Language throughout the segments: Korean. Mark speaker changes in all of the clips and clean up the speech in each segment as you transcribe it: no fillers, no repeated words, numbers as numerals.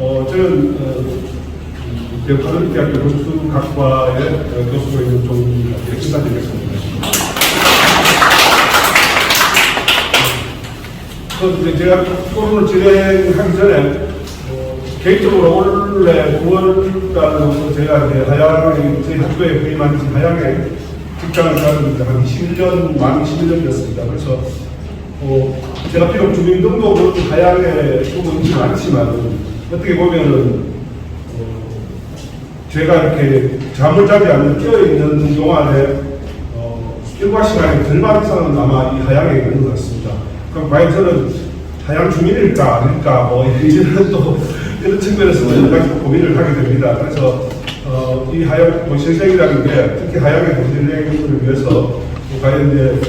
Speaker 1: 저는 가톨릭대학교 건축학과의 교수로 있는 조은희입니다. 인사드리겠습니다. 제가 토론을 진행하기 전에 개인적으로 원래 9월달부터 제가 이제 하양에 저희 학교에 부임한 지 하양에 직장을 가진 지 한 21년, 만 21년 됐습니다. 그래서 제가 비록 주민등록은 하양에 조금 있지는 않지만 어떻게 보면은 제가 이렇게 잠을 자지 않는 깨어있는 동안에 일과 시간의 절반 이상은 아마 이 하양에 있는 것 같습니다. 그럼 과연 저는 하양 주민일까 아닐까 이제는 또 이런 측면에서 여러 가지 고민을 하게 됩니다. 그래서 이 하양 도시재생이라는 게 특히 하양의 도시재생을 위해서 과연 이제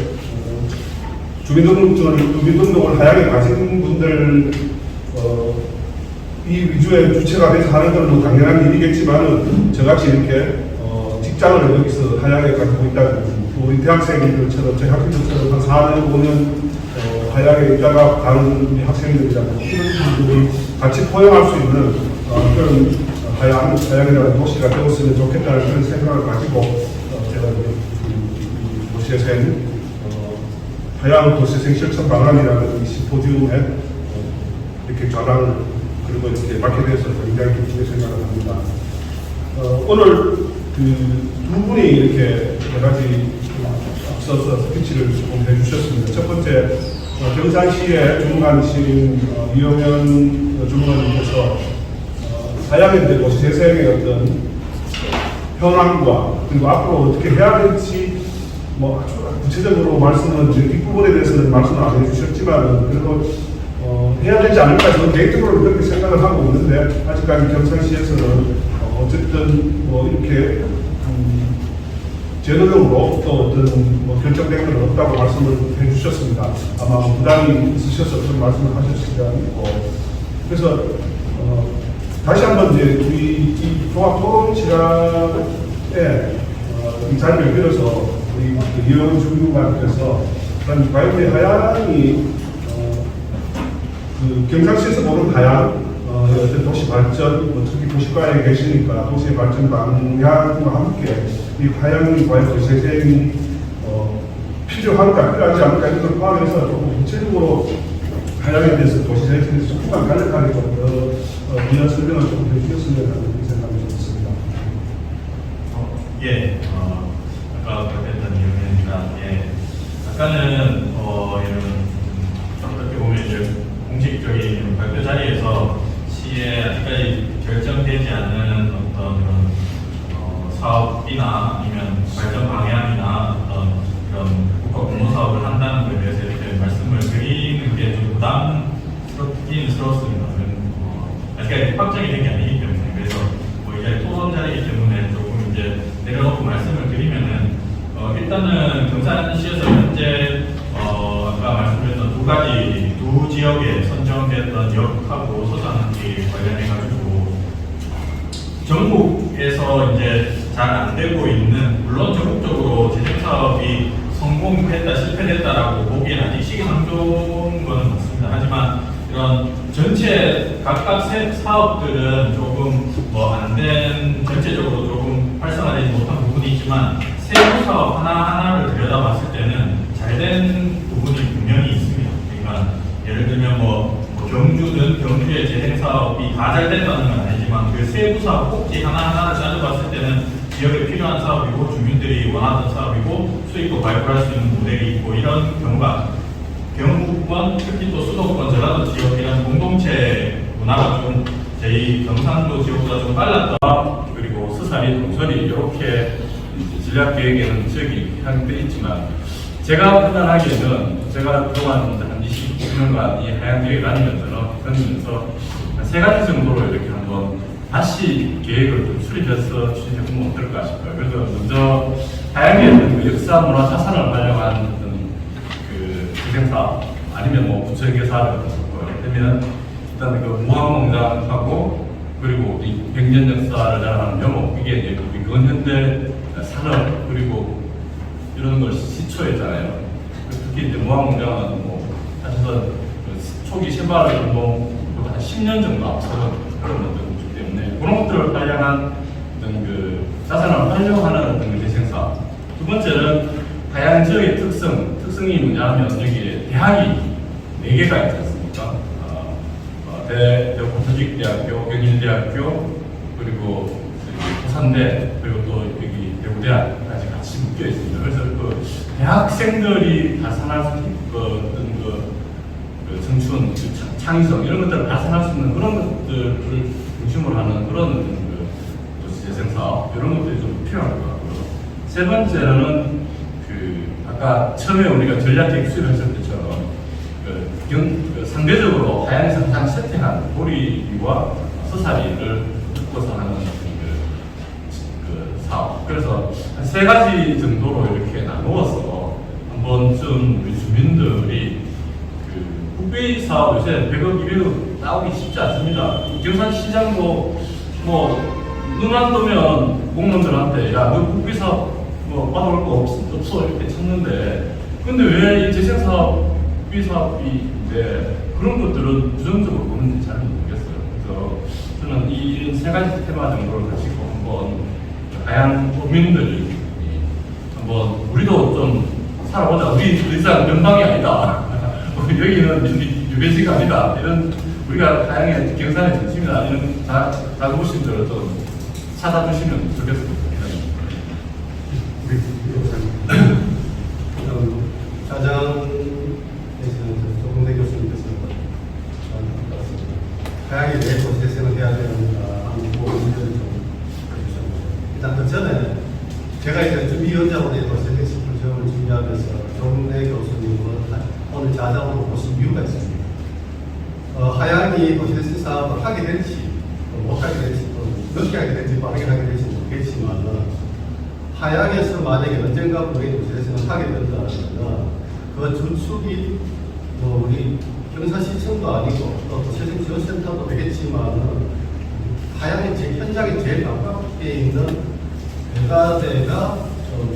Speaker 1: 주민등록을 하양에 가진 분들 이 위주의 주체가 돼서 하는 건 뭐 당연한 일이겠지만은 저같이 이렇게 직장을 여기서 하양에 가지고 있다는 우리 대학생들처럼 저희 학생들처럼 한 4년, 5년 하양에 있다가 가는 우리 학생들이라고 이런 분들이 같이 포용할 수 있는 그런 하양이라는 도시가 되었으면 좋겠다는 그런 생각을 가지고 제가 도시재생 하양 도시재생 실천 방안이라는 이 심포지움에 이렇게 전환을 그리고 이렇게 맡게 돼서 굉장히 기쁘게 생각을 합니다. 오늘 두 분이 이렇게 여러 가지 앞서서 스피치를 조금 해주셨습니다. 첫 번째 경산시의 주무관이신 이영현 주무관님께서 하양의 도시재생의 어떤 현황과 그리고 앞으로 어떻게 해야 될지 뭐 구체적으로 말씀은 뒷부분에 대해서는 말씀을 안 해주셨지만 그래도 해야 되지 않을까 저는 개인적으로 그렇게 생각을 하고 있는데 아직까지 경산시에서는 어쨌든 뭐 이렇게 제도적으로 또 어떤 결정된 건 없다고 말씀을 해주셨습니다. 아마 부담이 있으셔서 그런 말씀을 하셨을 아니고 그래서 다시 한번 이제 우리 이 종합 토론 시간에 이 자리를 빌어서 우리 이영훈 주무관께서 과연 우리 하양이 경상시에서 보는 하양 어떤 도시 발전, 특히 도시가에 계시니까 도시의 발전 방향과 함께 이 하양이 과연 도시재생이 필요한가, 필요하지 않을까 이런 걸 포함해서 조금 구체적으로 하양에 대해서 도시재생에 대해서 조금만 간략하게 좀 이런 설명을 좀 해주셨으면 하는 생각이 들었습니다.
Speaker 2: 아까 발표했던 이유입니다. 아까는 어떻게 보면 이제 공식적인 발표 자리에서 시에 아직까지 결정되지 않는 어떤 그런 사업이나 아니면 발전 방향이나 어떤 그런 국가 공모 사업을 한다는 것에 대해서 이렇게 말씀을 드리는 게 좀 부담스럽습니다. 아직까지 확정이 된 게 아니기 때문에 그래서 이제 토론 자리이기 때문에 조금 이제 내려놓고 말씀을 드리면은 일단은 경산시에서 현재 아까 말씀드렸던 두 지역에 선정됐던 역하고 소산항지 관련해가지고 전국에서 이제 잘 안 되고 있는 물론 전국적으로 재생 사업이 성공했다 실패됐다라고 보기에는 아직 시기상조인 것은 맞습니다. 하지만 이런 전체 각각 사업들은 조금 안 된 전체적으로 조금 활성화되지 못한 부분이 있지만 세부 사업 하나하나를 들여다봤을 때는 잘 된 부분이 분명히 있습니다. 그러니까 예를 들면 경주든 경주의 재생 사업이 다 잘 된다는 건 아니지만 그 세부 사업 꼭지 하나하나를 따져봤을 때는 지역에 필요한 사업이고 주민들이 원하던 사업이고 수익도 발굴할 수 있는 모델이 있고 이런 경우가 경북권 특히 또 수도권 전라도 지역 이런 공동체 문화가 좀 저희 경상도 지역보다 좀 빨랐다.
Speaker 3: 그리고 스산이 동설이 이렇게 전략 계획에는 지역이 한돼 있지만 제가 판단하기에는 제가 그동안 한 29년간 이 하양 계획을 다니면서 세 가지 정도로 이렇게 한번 다시 계획을 좀 수립해서 추진해보면 어떨까 싶어요. 그래서 먼저 하양의 그 역사 문화 자산을 활용한 어떤 그 재생사업 아니면 부처연계 사업을 보면 일단 그 무항농장하고 그리고 우리 100년 역사를 자랑하는 묘목 이게 이제 우리 근현대 산업 그리고 이런 걸 시초했잖아요. 특히 이제 무항농장은 사실은 초기 실발을 한 10년 정도 앞서는 그런 다양한 어떤 그 자산을 활용하는 어떤 그 재생 사업. 두 번째는 하양 지역의 특성이 뭐냐면 여기 대학이 4개가 있지 않습니까? 대구조직대학교, 경인대학교, 그리고 부산대, 그리고 또 여기 대구대학까지 같이 묶여 있습니다. 그래서 그 대학생들이 발산할 수 있는 어떤 그 청춘, 창의성 이런 것들을 발산할 수 있는 그런 것들을 중심으로 하는 그런 어떤 그 도시 재생 사업 이런 것들이 좀 필요할 것 같고요. 세 번째로는 그 아까 처음에 우리가 전략계획 수립했을 때처럼 그 상대적으로 하양에서 가장 세팅한 보리와 서사리를 묶어서 하는 그 사업. 그래서 한 3가지 정도로 이렇게 나누어서 한 번쯤 우리 주민들이 그 국비 사업 요새 100억, 200억 나오기 쉽지 않습니다. 경산시장도 뭐 눈 안 뜨면 공무원들한테 야, 너 국비 사업 뭐 받아올 거 없어 이렇게 쳤는데 근데 왜 이 재생사업, 국비 사업인데 그런 것들은 부정적으로 보는지 잘 모르겠어요. 그래서 저는 이 3가지 테마 정도를 가지고 한번 다양한 국민들이 한번 우리도 좀 살아보자. 우리 더 이상 변방이 아니다. 여기는 유배지가 아니다. 이런 우리가 다양한 경산의 중심이나 이런 자부심들을 좀 찾아주시면 좋겠습니다.
Speaker 4: 사장에서는 조금대 교수님께서 다양하게 내 도시재생을 해야 되는가 하는 고민들을 좀 해주셨는데 일단 그 전에 제가 이제 준비위원장으로 도시재생 시프점을 준비하면서 조금대 교수님은 오늘 자장으로 모신 이유가 있습니다. 하양이 도시재생 사업을 하게 될지 못하게 될지 또 늦게 하게 될지 빠르게 하게 될지 모르겠지만 하양에서 만약에 언젠가 우리 도시재생을 하게 된다면 그 주축이 우리 경산시청도 아니고 또 도시재생지원센터도 되겠지만 하양의 현장에 제일 가깝게 있는 배가대가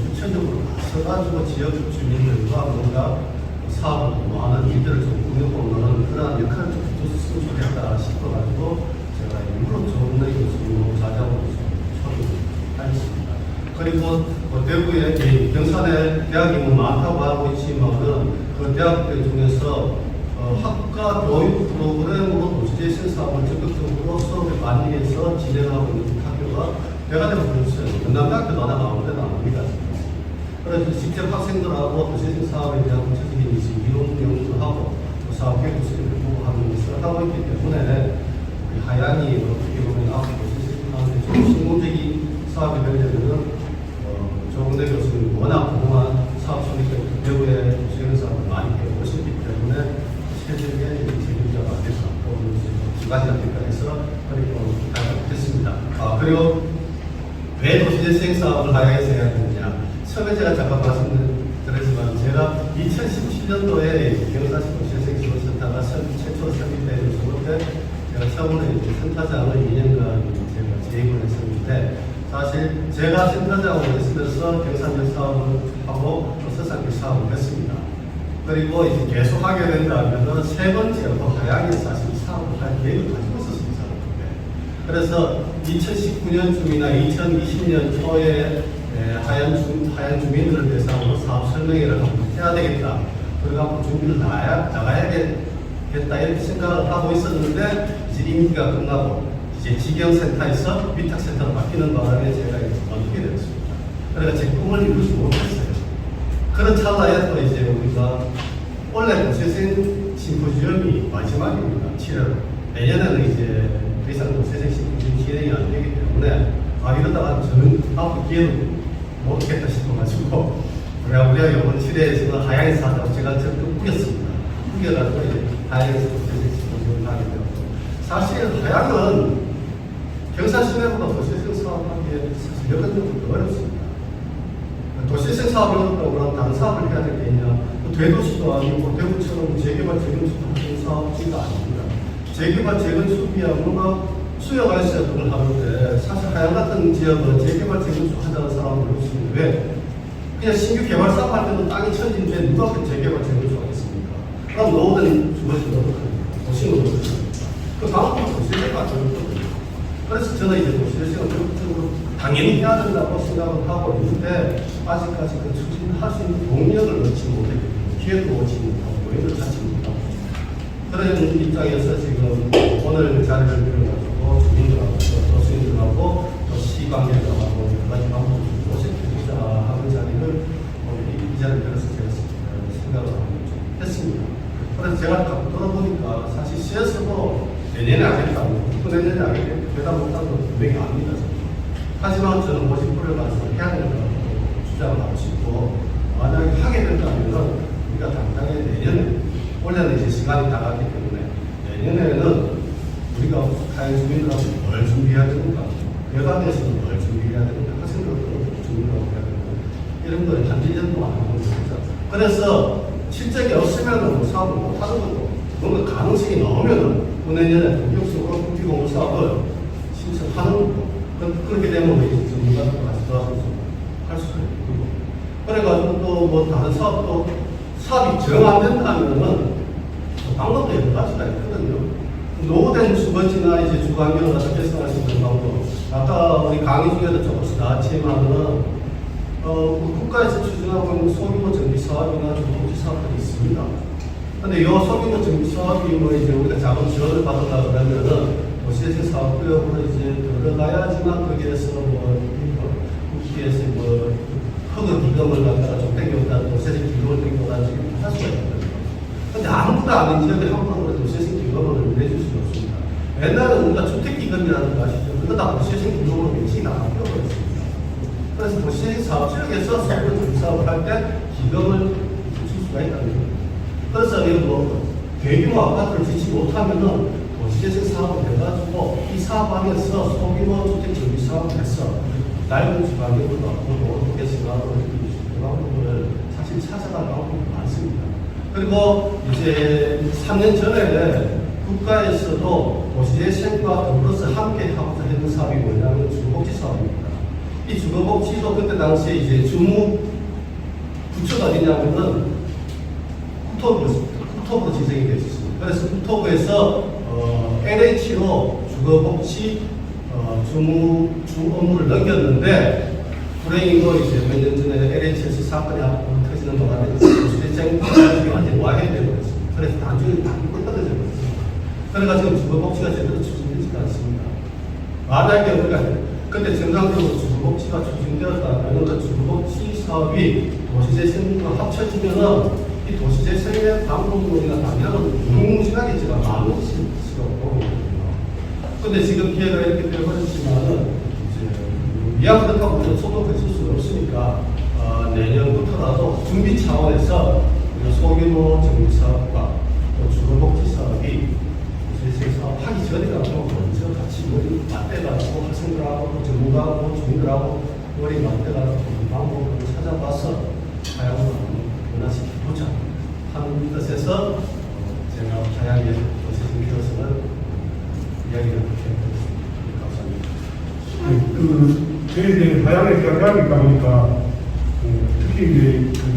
Speaker 4: 주체적으로 나서가지고 지역 주민들과 뭔가 사업을 하는 일들을 좀 꾸며보는 그런 역할을 좀 해줬으면 좋겠다 싶어가지고 제가 일부러 조은래 교수님 자장으로 초청하였습니다. 그리고 대구에 경산에 대학이 많다고 하고 있지만은 그 대학들 중에서 학과 교육 프로그램으로 도시재생 사업을 적극적으로 수업에 반영해서 진행하고 있는 학교가 대가대가 그렇어요. 연남대학교도 하나 아무 데나 안 합니다. 그래서 직접 학생들하고 도시재생 사업에 대한 구체적인 이론 연구도 하고 사업 계획도 보고 하는 것을 하고 있기 때문에 우리 하양이 어떻게 보면 앞으로 도시재생 사업에 좀 실무적인 사업이 되려면은 조은래 교수님 워낙 그동안 사업 손익을 배우에 도시재생 사업을 많이 해오셨기 때문에 세계적인 책임자가 돼서 또는 두 가지 앞에서 그렇게 됐습니다. 그리고 왜 도시재생 사업을 하양에서 해야 되느냐? 처음에 제가 잠깐 말씀드렸지만 제가 2017년도에 경산시 도시재생지원센터가 최초로 설립된 때 제가 처음으로 센터장을 2년간 제가 재임을 했었는데 사실 제가 센터장으로 있으면서 경산역 사업을 하고 또 서산역 사업을 했습니다. 그리고 이제 계속 하게 된다면 세 번째로 하양에 사실 사업을 할 계획을 가지고 있었습니다. 그래서 2019년쯤이나 2020년 초에 하양 주민들을 대상으로 사업 설명회를 한번 해야 되겠다. 그래서 준비를 나가야겠다 이렇게 생각을 하고 있었는데 이제 임기가 끝나고 이제 지경센터에서 위탁센터로 바뀌는 바람에 제가 멈추게 되었습니다. 그래서 제 꿈을 이루지 못했어요. 그런 찰나에 또 이제 우리가 원래 도시재생 심포지엄이 마지막입니다. 7월. 내년에는 이제 더 이상 도시재생 심포지엄 진행이 안 되기 때문에 이러다가 저는 앞으로 기회를 못 얻겠다 싶어가지고 우리가 이번 7회에서는 하양에서 하다가 제가 적극 꾸겼습니다. 꾸겨가지고 이제 하양에서 도시재생 심포지엄을 하게 되었고 사실 하양은 경산 시내보다 도시재생 사업하기에 사실 여건적으로 더 어렵습니다. 도시재생 사업을 한다고 그러면 다른 사업을 해야 될 게 있냐? 대도시도 아니고 대구처럼 재개발 재건축 하는 사업지가 아닙니다. 재개발 재건축이야 뭔가 수요가 있어야 그걸 하는데 사실 하양 같은 지역은 재개발 재건축 하자는 사람은 없습니다. 왜? 그냥 신규 개발 사업 할 때는 땅이 천진데 누가 그 재개발 재건축 하겠습니까? 그럼 노후된 주거지는 어떡합니까? 도시는 어떡합니까? 그 다음부터 도시재개가 어렵거든요. 그래서 저는 이제 도시재생을 적극적으로 당연히 해야 된다고 생각을 하고 있는데 아직까지 그 추진할 수 있는 동력을 넣지 못했고 기회도 얻지 못하고 여유를 찾지 못하고 그런 입장에서 지금 오늘 자리를 빌어가지고 주민들하고 도시인들하고 또 시관계자하고 여러 가지 방법을 모색해보자 하는 자리를 오늘 이 자리를 빌어서 제가 생각을 했습니다. 그래서 제가 갖고 돌아보니까 사실 시에서도 내년에 하겠다고 내년에 하겠다고 대답 못하는 건 분명히 압니다. 하지만 저는 모집부를 가서 해야 된다고 주장을 하고 싶고 만약에 하게 된다면 우리가 당장에 내년에 올해는 이제 시간이 나갔기 때문에 내년에는 우리가 타인 주민들하고 뭘 준비해야 되는가 여가대에서는 뭘 준비해야 되는가 학생들도 준비하고 해야 되는가 이런 걸 한 1년 동안 하는 거죠. 그래서 실적이 없으면 뭐 사업을 못 하는 것도 뭔가 가능성이 나오면은 내년에 본격적으로 국비공급 사업을 신청하는 거고 그렇게 되면 우리 전문가들과 같이 도와서 할 수도 있고 그래가지고 또 뭐 다른 사업도 사업이 정 안 된다면은 방법도 여러 가지가 있거든요. 노후된 주거지나 이제 주거환경을 갖다 개선할 수 있는 방법 아까 우리 강의 중에도 조금씩 나왔지만은 국가에서 추진하고 있는 소규모 정비 사업이나 주거지 사업들이 있습니다. 근데 이 소규모 정비 사업이 뭐 이제 우리가 자금 지원을 받으려고 그러면은 도시재생 사업구역으로 이제 들어가야지만 거기에서 뭐 국기에서 뭐 허그 기금을 갖다가 좀 땡겨온다, 도시재생 기금을 땡겨온다 이렇게 할 수가 있거든요. 근데 아무것도 아닌 지역에 한번으로 도시재생 기금을 내줄 수는 없습니다. 옛날에 우리가 주택기금이라는 거 아시죠? 그거 다 도시재생 기금으로 명칭이 나눠버렸습니다. 그래서 도시재생 사업 지역에서 소규모 정비 사업을 할 때 기금을 줄 수가 있다는 거예요. 그래서 이 뭐 대규모 아파트를 짓지 못하면은 도시재생 사업을 해가지고 이 사업 안에서 소규모 주택 정비 사업을 해서 넓은 주방으로 바꾸고 도시재생하고 그 방법을 사실 찾아갈 방법이 많습니다. 그리고 이제 3년 전에 국가에서도 도시재생과 더불어서 함께 하고자 했던 사업이 뭐냐면 주거복지 사업입니다. 이 주거복지도 그때 당시에 이제 주무 부처가 어디냐면은 국토부로 지정이 되어 있습니다. 그래서 국토부에서 LH로 주거복지 주 업무를 넘겼는데 불행히도 이제 몇 년 전에 LH에서 사건이 한번 터지는 바람에 도시재생 사업이 완전히 와해되고 있습니다. 그래서 단순히 바뀌고 떨어져 버렸습니다. 그래가지고 주거복지가 제대로 추진되지가 않습니다. 만약에 우리가 근데 정상적으로 주거복지가 추진되었다면 그 주거복지 사업이 도시재생과 합쳐지면은 이 도시재생의 방법론이나 방향은 무궁무진하게 제가 많은 수가 보거든요. 근데 지금 기회가 이렇게 되어버렸지만은 이제 미약 그렇다고 우리가 소독했을 수는 없으니까 내년부터라도 준비 차원에서 우리가 소규모 정비사업과 또 주거복지 사업이 도시재생 사업 하기 전이라도 먼저 같이 머리 맞대가지고 학생들하고 또 전문가하고 주민들하고 머리 맞대가지고 방법을 찾아봐서 사용을 변화시켜보자 하는 뜻에서 제가 다양하게 도시재생 교섭을 이야기를 그렇게 했습니다.
Speaker 1: 저희들이 다양하게 이야기하다 보니까 특히 이제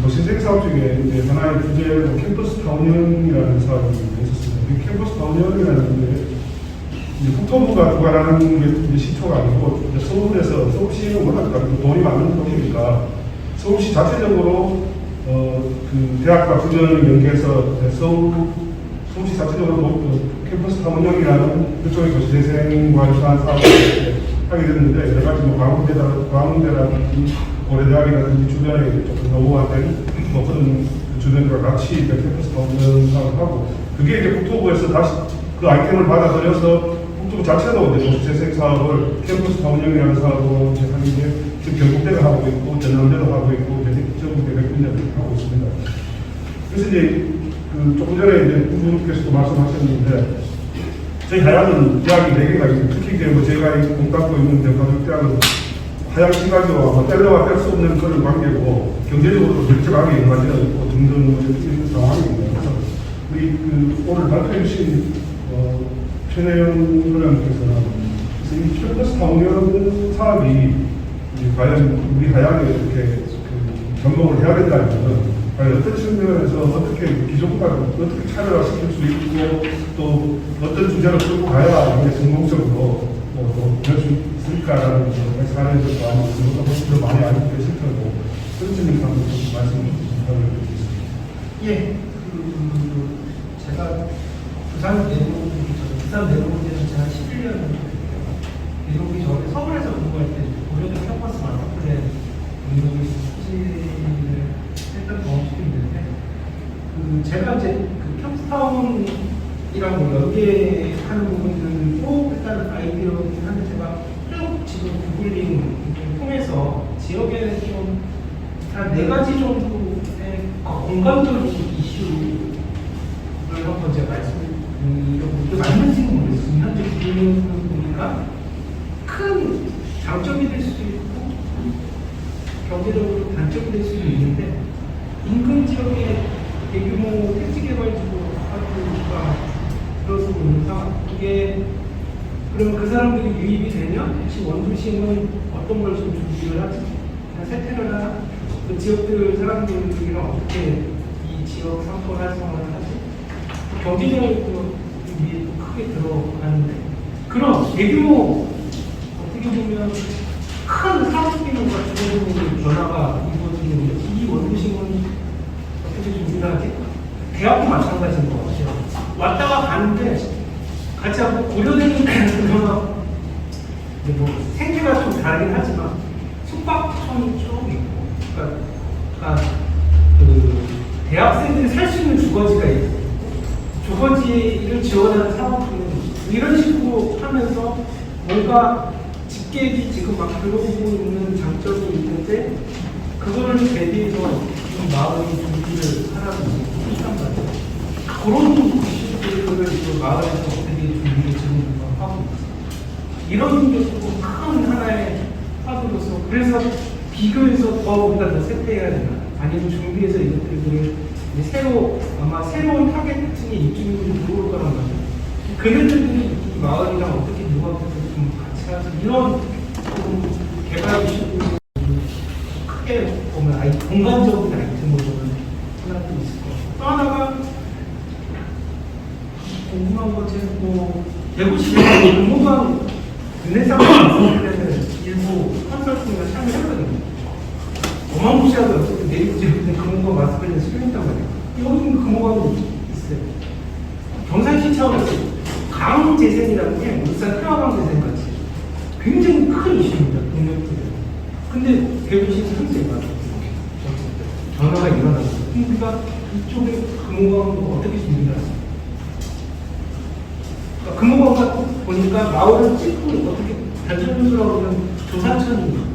Speaker 1: 도시재생 사업 중에 이제 하나의 주제로 캠퍼스 타운형이라는 사업이 있었습니다. 이 캠퍼스 타운형이라는 게 이제 국토부가 주관하는 게 시초가 아니고 서울에서 서울시는 워낙 돈이 많은 도시니까 서울시 자체적으로 그 대학과 주변을 연계해서 서울시 자체적으로 캠퍼스 타운형이라는 그쪽의 도시재생과 유사한 사업을 하게 됐는데 여러 가지 뭐 광운대라든지 고려대학이라든지 주변에 조금 노후화된 뭐 그런 주변과 같이 캠퍼스 타운형 사업을 하고 그게 이제 국토부에서 다시 그 아이템을 받아들여서 국토부 자체도 이제 도시재생 사업을 캠퍼스 타운형이라는 사업으로 이제 하는 게 지금 경북대가 하고 있고 전남대도 하고 있고 전국대 몇 군데를 하고 있습니다. 그래서 이제 그 조금 전에 이제 부부께서도 말씀하셨는데 저희 하양은 대학이 4개가 있습니다. 특히 이제 뭐 제가 공부하고 있는 대학은 하양 시가지와 뗄래와 뗄 수 없는 그런 관계고 경제적으로도 밀접하게 연관되어 있고 등등 이런 상황입니다. 그래서 우리 그 오늘 발표해 주신 최내영 의원께서는 이 캠퍼스 타운형 사업이 과연 우리 하양에 이렇게 접목을 해야 된다면 과연 어떤 측면에서 어떻게 기존과를 어떻게 차별화시킬 수 있고 또 어떤 주제를 끌고 가야 이게 성공적으로 또 있을까라는 사례도 많이 있고 더 많이 알고 계실 테고 그런 점에서 한번 말씀을 부탁드리겠습니다.
Speaker 5: 예, 제가 부산 내려오기는 제가 11년 내려오기 전에 서울에서 공부할 때 고려대 캠퍼스 마스터플랜 운동을 실시를 했던 경험이 있는데 제가 이제 그 캠프타운이랑 연계하는 부분들도 일단 아이디어긴 한데 제가 쭉 지금 구글링 통해서 지역에 좀 한 4가지 정도의 공간적인 이슈를 한번 제가 말씀드리려고 맞는지는 모르겠습니다. 현재 구글링을 보니까 큰 장점이 될 수도 있고 경제적으로 단점이 될 수도 있는데 인근 지역에 대규모 택지개발지구 아파트가 들어서고 있는 상황 이게 그러면 그 사람들이 유입이 되면 혹시 원주시는 어떤 걸 좀 준비를 하지? 그냥 세태를 하나? 그 지역들 사람들이랑 어떻게 이 지역 상권 활성화를 하지? 경제적으로 위에 크게 들어가는데 그런 대규모 어떻게 보면 큰 산업 기능과 주거적인 변화가 이루어지는 이 원도심은 어떻게 준비를 하지? 대학도 마찬가지인 것 같아요. 왔다가 가는데 같이 하고 고려되는 변화 뭐 생계가 좀 다르긴 하지만 숙박촌이 쭉 있고 그러니까 그 대학생들이 살 수 있는 주거지가 있고 주거지를 지원하는 사업들은 이런 식으로 하면서 뭔가 집계획이 지금 막 들어오고 있는 장점이 있는데 그거를 대비해서 좀 마을이 준비를 하라는 얘기한 말이에요. 그런 이슈들을 마을에서 어떻게 준비를 지금 하고 있어요. 이런 것도 큰 하나의 화두로서 그래서 비교해서 더 우리가 더 세대해야 되나 아니면 준비해서 이것들을 새로 아마 새로운 타겟층의 입주민들이 들어올 거란 말이에요. 그네들이 이 마을이랑 어떻게 융합해서 좀 같이 하서 이런 좀 개발 이슈를 크게 보면 공간적인 아이템으로는 하나도 있을 것 같고 또 하나가 궁금한 것은 뭐 대구시에 공무관 르네상스 일부 컨설팅을 참여했거든요. 어마무시하게 어쨌든 내리고 지금 금호관 마스크를 수령했단 말이에요. 여기는 금호관이 있어요. 경산시 차원에서 강재생이라는 게 울산 태화강 재생 같이 굉장히 큰 이슈입니다. 동력들은. 근데 대구시에서 현재 변화가 일어났어요. 우리가 이쪽에 금호관을 어떻게 준비를 하죠? 그러니까 금호관가 보니까 마을을 찍고 어떻게 단전분수라고 하는 조사천이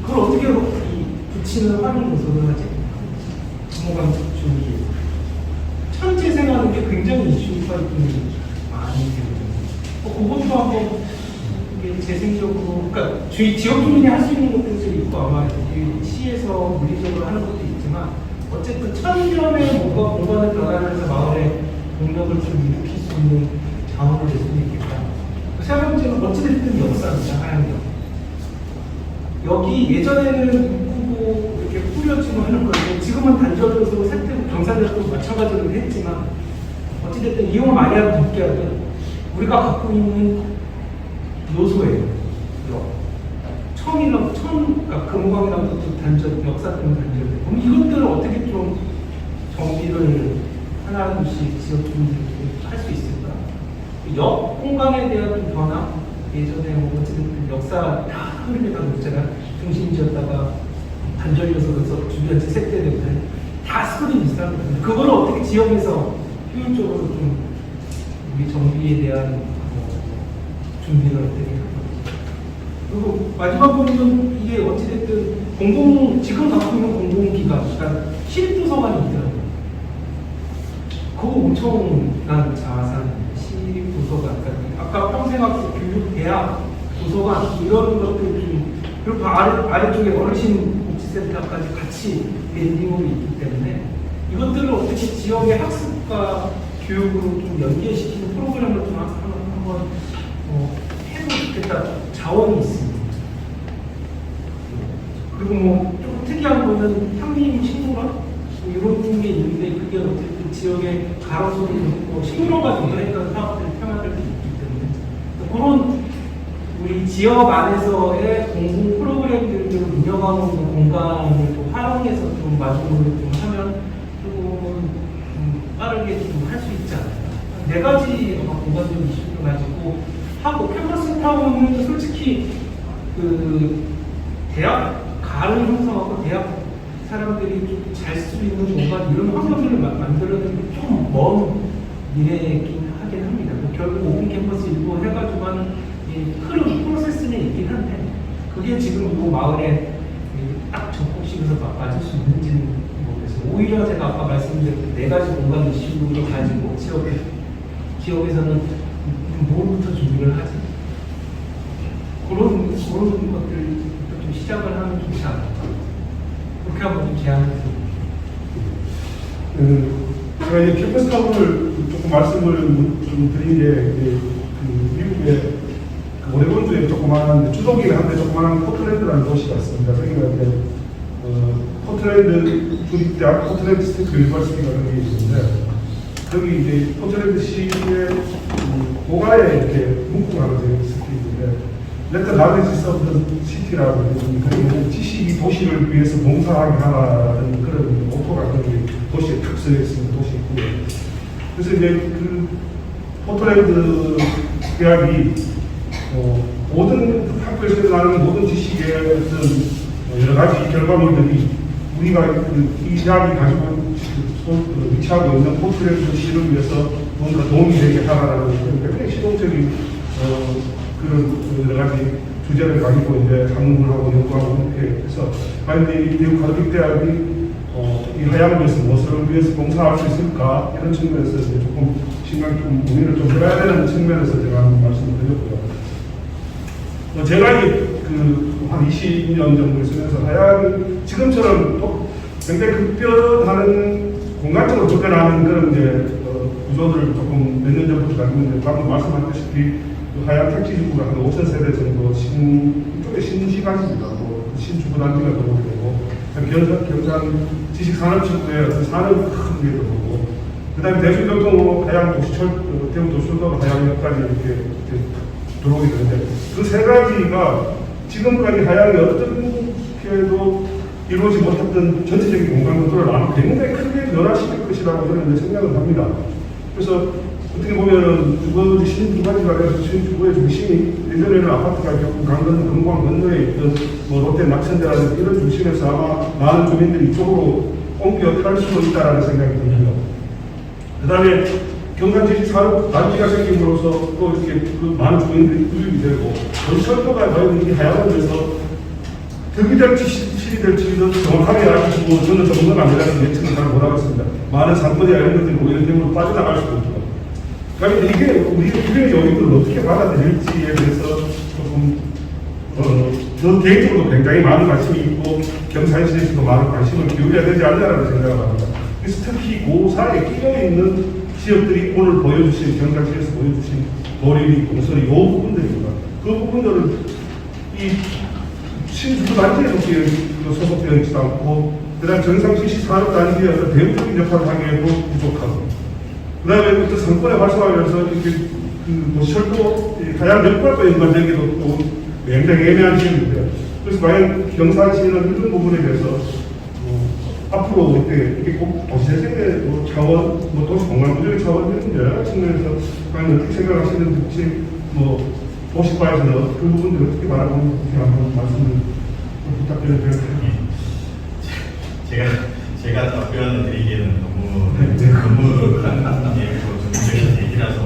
Speaker 5: 그걸 어떻게 붙이는 활용 요소를 하지? 금호관 준비 천재생하는 게 굉장히 이슈가 많이 되거든요. 그것도 한번 재생적으로 그러니까 주위 지역 주민이 할 수 있는 것들도 있고 아마 시에서 물리적으로 하는 것도 있지만 어쨌든 천년의 뭔가 공간을 변화하면서 마을의 동력을 좀 일으킬 수 있는 자원이 될 수도 있겠다. 세 번째는 어찌됐든 역사입니다. 하얀경. 여기 예전에는 묶고 이렇게 뿌려지고 하는 건데 지금은 단절로서 세태국 경산대도 마찬가지로 했지만 어찌됐든 이용을 많이 하고 늦게 하면 우리가 갖고 있는 요소예요. 그러니까 금호강이라는 것도 단절, 역사 때문에 단절돼. 그럼 이것들을 어떻게 좀 정비를 하나씩 지역 주민들이 할 수 있을까? 역 공간에 대한 좀 변화, 예전에 뭐 어쨌든 역사 다 흐름이라고 제가 중심지였다가 단절이어서 주변 재색되는 다 스토리 비슷하거든요. 그걸 어떻게 지역에서 효율적으로 좀 우리 정비에 대한 준비를 어떻게 할까? 그리고 마지막 부분은 이게 어찌됐든 지금 갖고 있는 공공기관, 그러니까 시립도서관이 있더라고요. 그거 엄청난 자산, 시립도서관, 그러니까 아까 평생학교, 교육, 대학, 도서관 이런 것들 좀 그리고 아래쪽에 어르신 복지센터까지 같이 밴딩으로 있기 때문에 이것들을 어떻게 지역의 학습과 교육으로 좀 연계시키는 프로그램을 좀 한번 해도 좋겠다. 자원이 있습니다. 그리고 뭐 좀 특이한 거는 향림 식물원 뭐 이런 게 있는데 그게 어쨌든 지역의 가로수를 뭐 식물원과 연결했던 사업들 평화들도 있기 때문에 그런 우리 지역 안에서의 공공 프로그램들을 운영하고 있는 공간을 또 활용해서 좀 마중물을 좀 하면 좀 빠르게 좀 할 수 있지 않을까. 네 가지 아마 공간적 이슈를 가지고 하고 캠퍼스 타운은 솔직히 그 대학 가를 형성하고 대학 사람들이 좀 잘 수 있는 공간 이런 환경들을 만들어내는 게 좀 먼 미래이긴 하긴 합니다. 결국 오픈 캠퍼스 일부 해가지고 하는 이 흐름 프로세스는 있긴 한데 그게 지금 이 마을에 딱 적극식에서 맞을 수 있는지는 모르겠어요. 오히려 제가 아까 말씀드린 네 가지 공간 이슈를 가지고 지역에서는 뭐부터 준비를 하지? 그런 것들 좀 시작을 하면 좋지 않을까? 그렇게 한번 좀 제안해서.
Speaker 1: 제가 이제 캠퍼스 타운을 조금 말씀을 좀 드린 게 이제 그 미국의 그 오레곤주에 조그마한 주도기를 한데 조그마한 포틀랜드라는 도시가 있습니다. 거기가 이제 포틀랜드 주립대학 포틀랜드 스테이트 유니버시티가 거기 있는데 거기 이제 포틀랜드 시의 고가에 이렇게 문구가 되어 있는데 Let the knowledge of the city라고 거기는 지식이 도시를 위해서 봉사하게 하라는 그런 목표가 거기 도시에 탁 쓰여 있는 도시 있고요. 그래서 이제 그 포틀랜드 대학이 모든 학교에서 나는 모든 지식의 어떤 여러 가지 결과물들이 우리가 이 대학이 가지고 위치하고 있는 포트랜드 시를 위해서 뭔가 도움이 되게 하라는 굉장히 실용적인 그런 여러 가지 주제를 가지고 이제 학문하고 연구하고 이렇게 해서 만약에 이 미국 가톨릭 대학이 이 하향에서 무엇을 위해서 봉사할 수 있을까 이런 측면에서 이제 조금 신경 좀 고민을 좀 해봐야 되는 측면에서 제가 한번 말씀을 드렸고요. 제가 한 20년 정도 있으면서 하향 지금처럼 또 굉장히 급변하는 공간적으로 급변하는 그런 이제 구조들을 조금 몇 년 전부터 가지고 있는데 방금 말씀하셨다시피 하향 택지주구가 한 5천 세대 정도 이쪽에 신시가지입니다. 신주구 단지가 들어오게 되고 경산 지식산업지구에 어떤 산업이 큰 게 들어오고 그 다음에 대중교통으로 하향 도시철 대구 도시철도로 하향역까지 이렇게 들어오게 되는데 그 세 가지가 지금까지 하향이 어떻게도 이루어지 못했던 전체적인 공간 컨트롤을 아마 굉장히 크게 변화시킬 것이라고 저는 생각을 합니다. 그래서 어떻게 보면은 신주가지가 돼서 신주구의 중심이 예전에는 아파트가 강건 금광 건너에 있던 롯데 낙천대라든지 이런 중심에서 아마 많은 주민들이 이쪽으로 옮겨 탈 수도 있다라는 생각이 듭니다. 그 다음에 경산지식산업 단지가 생김으로써 또 이렇게 그 많은 주민들이 구입이 되고 전철도가 과연 이 하향을 득이 될지 실이 될지도 정확하게 알고 저는 전문가가 아니라서 예측은 잘 못하겠습니다. 많은 상권이나 이런 것들이 오히려 때문에 빠져나갈 수도 있고 그러니까 이게 우리의 요인들을 어떻게 받아들일지에 대해서 조금 저 개인적으로 굉장히 많은 관심이 있고 경산시에서도 많은 관심을 기울여야 되지 않나라는 생각을 합니다. 그래서 특히 그 사이에 끼어있는 지역들이 오늘 보여주신 경산시에서 보여주신 도리리, 공설이 이 부분들입니다. 그 부분들은 이 신주구 단지에 소속되어 있지도 않고 그 다음 정상시시 산업단지의 어떤 대부적인 역할을 하기에도 부족하고 그 다음에 그 상권에 발생하면서 이렇게 철도 가장 역할과 연관되기도 또 굉장히 애매한 지역인데요. 그래서 과연 경산시는 이런 부분에 대해서 앞으로 이렇게 꼭 도시재생의 차원, 도시 공간 구조의 차원 이런 여러 가지 측면에서 과연 어떻게 생각하시는지 도시과에서는 그 부분들을 어떻게 바라보는지 한번 말씀을 부탁드려도 될까요?
Speaker 2: 제가 답변을 드리기에는 너무 전문적인 얘기라서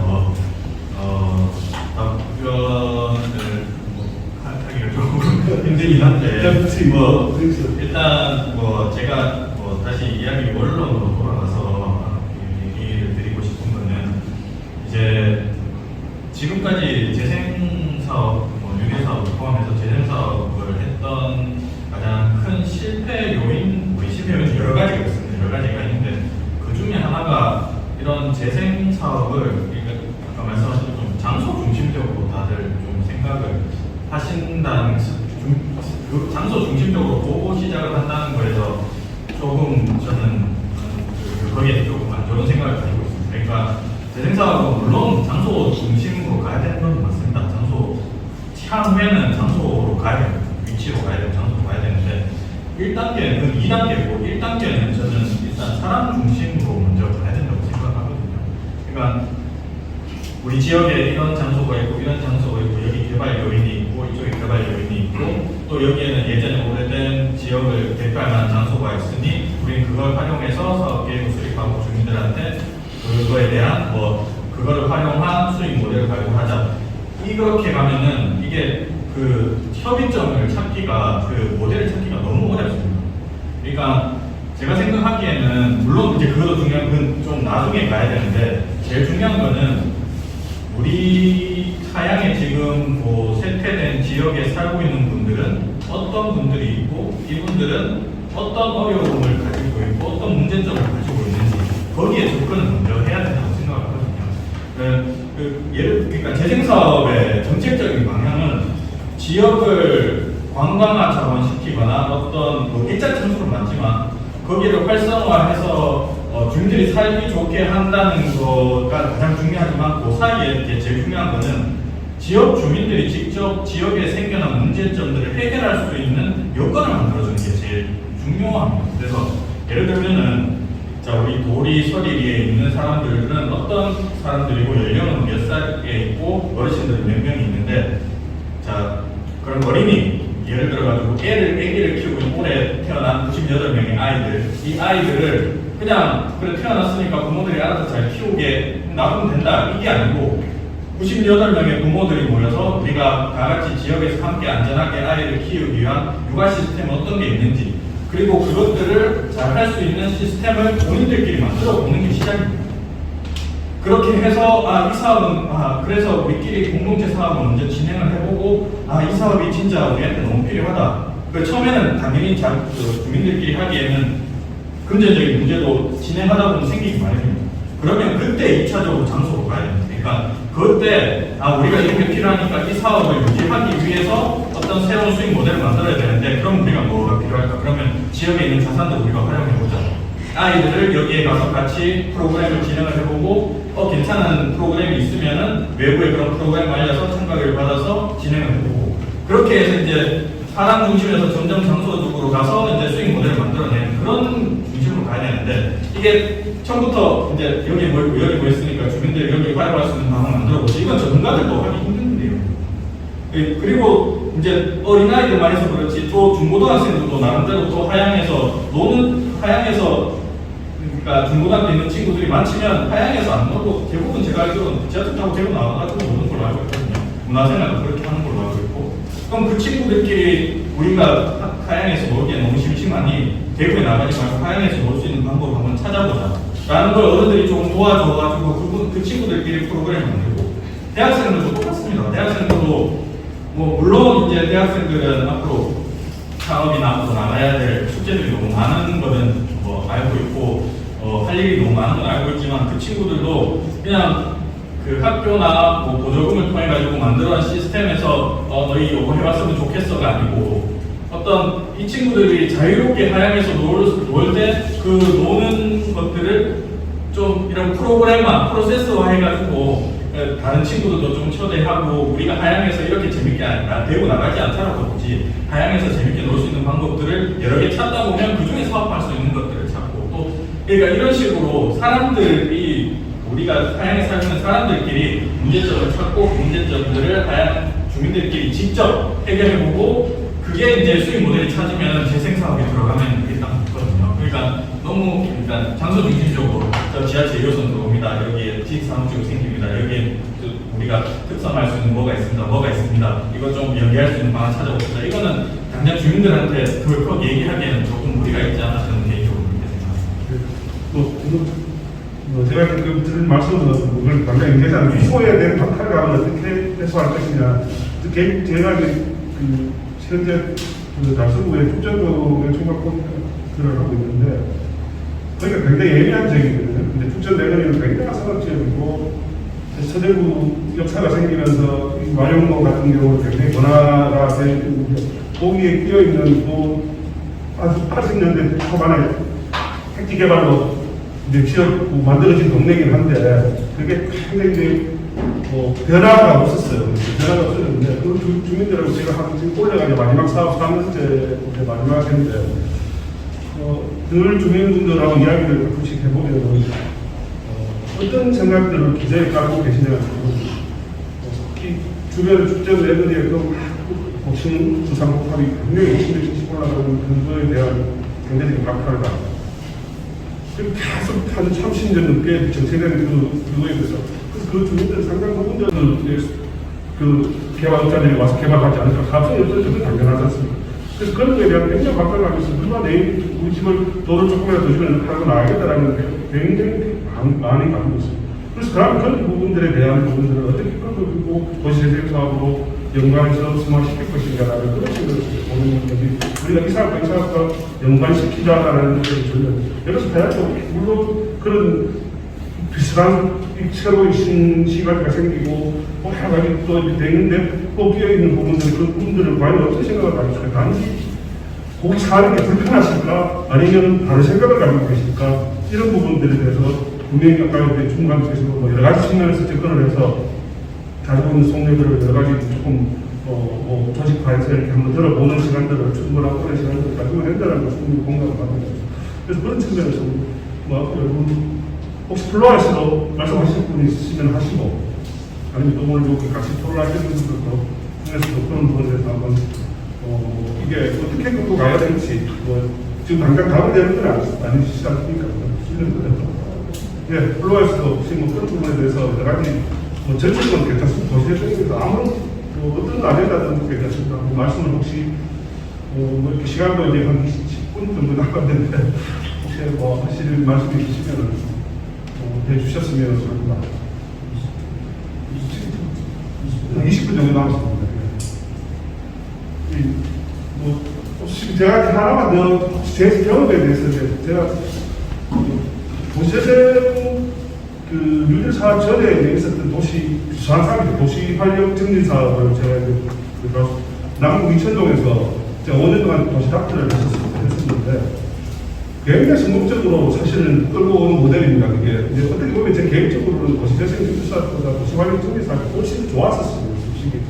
Speaker 2: 답변을 하기가 조금 힘들긴 한데 일단 제가 다시 이야기 원론으로 돌아가서 얘기를 드리고 싶은 거는 이제 지금까지 재생사업, 유대사업을 포함해서 재생사업을 했던 가장 큰 실패 요인, 실패 요인 여러 가지가 있습니다. 여러 가지가 있는데 그 중에 하나가 이런 재생사업을 아까 말씀하신 좀 장소 중심적으로 다들 좀 생각을 하신다는 장소 중심적으로 보고 시작을 한다는 거에서 조금 저는 거기에 조금 안 좋은 생각을 가지고 있습니다. 그러니까 재생사업은 물론 장소 중심으로 가야 되는 건 맞습니다. 장소 향후에는 장소로 가야 됩니다. 위치로 가야 되고 장소로 가야 되는데 1단계는 2단계고 1단계는 저는 일단 사람 중심으로 먼저 가야 된다고 생각하거든요. 그러니까 우리 지역에 이런 장소가 있고 이런 장소가 있고 여기 개발 요인이 있고 이쪽에 개발 요인이 있고 또 여기에는 예전에 오래된 지역을 대표할 만한 장소가 있으니 우리는 그걸 활용해서 사업계획을 수립하고 주민들한테 그거에 대한 그거를 활용한 수익 모델을 발굴하자. 이렇게 가면은 이게 그 협의점을 찾기가 그 모델을 찾기가 너무 어렵습니다. 그러니까 제가 생각하기에는 물론 이제 그것도 중요한 건 좀 나중에 가야 되는데 제일 중요한 거는 우리 하양에 지금 쇠퇴된 지역에 살고 있는 분들은 어떤 분들이 있고 이분들은 어떤 어려움을 가지고 있고 어떤 문제점을 가지고 있는지 거기에 접근을 먼저 해야 된다고 생각하거든요. 그러니까 재생사업의 정책적인 방향은 지역을 관광화 자원시키거나 어떤 일자 장소를 맞지만 거기를 활성화해서 주민들이 살기 좋게 한다는 거가 가장 중요하지만 그 사이에 제일 중요한 거는 지역 주민들이 직접 지역에 생겨난 문제점들을 해결할 수 있는 여건을 만들어주는 게 제일 중요합니다. 그래서 예를 들면은 우리 도리 서리리에 있는 사람들은 어떤 사람들이고 연령은 몇 살에 있고 어르신들은 몇 명이 있는데 그런 어린이 예를 들어가지고 애기를 키우고 있는 올해 태어난 98명의 아이들 이 아이들을 그냥 그래 태어났으니까 부모들이 알아서 잘 키우게 놔두면 된다 이게 아니고 98명의 부모들이 모여서 우리가 다 같이 지역에서 함께 안전하게 아이를 키우기 위한 육아 시스템 어떤 게 있는지 그리고 그것들을 잘 할 수 있는 시스템을 본인들끼리 만들어 보는 게 시작입니다. 그렇게 해서 이 사업은 그래서 우리끼리 공동체 사업을 먼저 진행을 해보고 이 사업이 진짜 우리한테 너무 필요하다. 처음에는 당연히 주민들끼리 하기에는 금전적인 문제도 진행하다 보면 생기기 마련입니다. 그러면 그때 2차적으로 장소로 가야 됩니다. 그러니까 그때 우리가 이렇게 필요하니까 이 사업을 유지하기 위해서 어떤 새로운 수익 모델을 만들어야 되는데 그럼 우리가 뭐가 필요할까? 그러면 지역에 있는 자산도 우리가 활용해보자. 아이들을 여기에 가서 같이 프로그램을 진행을 해보고 괜찮은 프로그램이 있으면은 외부에 그런 프로그램 알려서 참가를 받아서 진행을 해보고 그렇게 해서 이제 사람 중심에서 점점 장소 쪽으로 가서 이제 수익 모델을 만들어내는 그런 중심으로 가야 되는데 이게 처음부터 이제 여기 뭐 있고 여기 뭐 있으니까 주민들이 여기 활용할 수 있는 방법을 만들어보지 이건 전문가들도 하기 힘든데요. 그리고 이제 어린아이들만 해서 그렇지 또 중고등학생들도 나름대로 또 하양에서 그러니까 중고등학교 있는 친구들이 많지만 하양에서 안 놀고 대부분 제가 알기로는 지하철 타고 대구 나와가지고 노는 걸로 알고 있거든요. 문화생활도 그렇게 하는 걸로 알고 있고 그럼 그 친구들끼리 우리가 하양에서 놀기에 너무 심심하니 대구에 나가지 말고 하양에서 놀 수 있는 방법을 한번 찾아보자 라는 걸 어른들이 조금 도와줘가지고 그 친구들끼리 프로그램을 만들고 대학생들도 똑같습니다. 대학생들도 물론 이제 대학생들은 앞으로 창업이나 앞으로 나가야 될 숙제들이 너무 많은 거는 알고 있고 할 일이 너무 많은 건 알고 있지만 그 친구들도 그냥 그 학교나 보조금을 통해 가지고 만들어낸 시스템에서 너희 이거 해봤으면 좋겠어가 아니고 어떤 이 친구들이 자유롭게 하양에서 놀 때 그 노는 것들을 좀 이런 프로세스화 해가지고 다른 친구들도 좀 초대하고 우리가 하양에서 이렇게 재밌게 되고 나가지 않더라도 굳이 하양에서 재밌게 놀 수 있는 방법들을 여러 개 찾다 보면 그중에 사업할 수 있는 것들을 찾고 또 그러니까 이런 식으로 사람들이 우리가 하양에 살고 있는 사람들끼리 문제점을 찾고 그 문제점들을 하양 주민들끼리 직접 해결해보고 그게 이제 수익 모델이 찾으면 재생사업에 들어가면 그게 딱 붙거든요. 그러니까 너무 장소 중심적으로 지하철 2호선 들어옵니다. 여기에 지식산업지구 생깁니다. 여기에 우리가 특성할 수 있는 뭐가 있습니다. 이거 좀 연계할 수 있는 방안 찾아봅시다. 이거는 당장 주민들한테 덜컥 얘기하기에는 조금 무리가 있지 않나 저는 개인적으로 그렇게 생각합니다.
Speaker 1: 제가 지금 드린 말씀은 그걸 당장 인계자는 소에 대한 박탈감을 어떻게 해소할 것이냐. 제가 현재 달서구의 축전동을 총괄코디를 하고 있는데 거기가 굉장히 예민한 지역이거든요. 근데 축전대거리는 굉장한 산업지역이고 서대구 역사가 생기면서 완용로 같은 경우는 굉장히 번화가 되고 거기에 끼어있는 80년대 초반에 택지 개발로 이제 지역 만들어진 동네이긴 한데 그게 굉장히 변화가 없었어요. 변화가 없었는데 그 주민들하고 제가 지금 올해가 이제 마지막 사업 3년째 이제 마지막 해인데 늘 주민분들하고 이야기를 가끔씩 해보면 어떤 생각들을 기자에 깔고 계시냐면 주변 축전 애들이 복싱 부상복합이 굉장히 20씩 올라가는 그거에 대한 경제적인 박탈을 받고 계속 한 30년 넘게 정체된 그거에 대해서 그래서 그 주민들 상당 부분들은 그 개발자들이 와서 개발하지 않을까 가능성이 없어서 당연하지 않습니까? 그래서 그런 거에 대한 굉장히 박탈을 하면서 누가 내일 우리 집을 돈을 조금이라도 더 주면 하고 나가겠다라는 게 굉장히 많이 가지고 있습니다. 그래서 그런 부분들에 대한 부분들을 어떻게 끌고 도시재생 사업으로 연관해서 승화시킬 것인가라는 그런 식으로 보는 것이 우리가 이 사업과 연관시키자라는 것을 저는 여기서 봐야죠. 물론 그런 비슷한 새로운 신시각이 생기고 여러 가지 또 되는데 또 끼어있는 부분들 그 부분들을 과연 어떤 생각을 가지고 있을까? 단지 거기 사는 게 불편하실까? 아니면 다른 생각을 가지고 계실까? 이런 부분들에 대해서 분명히 아까 중간에서 여러 가지 측면에서 접근을 해서 가지고 있는 속내들을 여러 가지 조금 조직화해서 이렇게 한번 들어보는 시간들을 충분하고 오랜 시간들을 가지고 된다는 것을 공감을 받는 거죠. 그래서 그런 측면에서 여러분 혹시 플로아에서도 말씀하실 분이 있으시면 하시고 아니면 또 오늘 여기 같이 토론하시는 분들도 중에서도 그런 부분에 대해서 한번 이게 어떻게 끌고 가야 될지 지금 당장 가면 되는 건 아니시지 않습니까? 예, 플로아에서도 지금 그런 부분에 대해서 여러 가지 전체적으로 괜찮습니다. 도시재생에서 아무런 어떤 아젠다든 괜찮습니다. 말씀을 혹시 이렇게 시간도 이제 한 10분 정도 남았는데 혹시 하실 말씀이 있으시면 해주셨으면 합니다. 20분 정도 남았습니다. 혹시 제가 하나만 더 제 경험에 대해서 제가 도시재생 뉴딜 사업 전에 있었던 도시 활력 증진 사업을 제가 남구 이천동에서 제가 5년 동안 도시 닥터를 했었는데 굉장히 성공적으로 사실은 끌고 오는 모델입니다. 그게 이제 어떻게 보면 제 개인적으로는 도시재생 뉴딜 사업보다 도시 활력 증진 사업이 훨씬 좋았었어요. 솔직히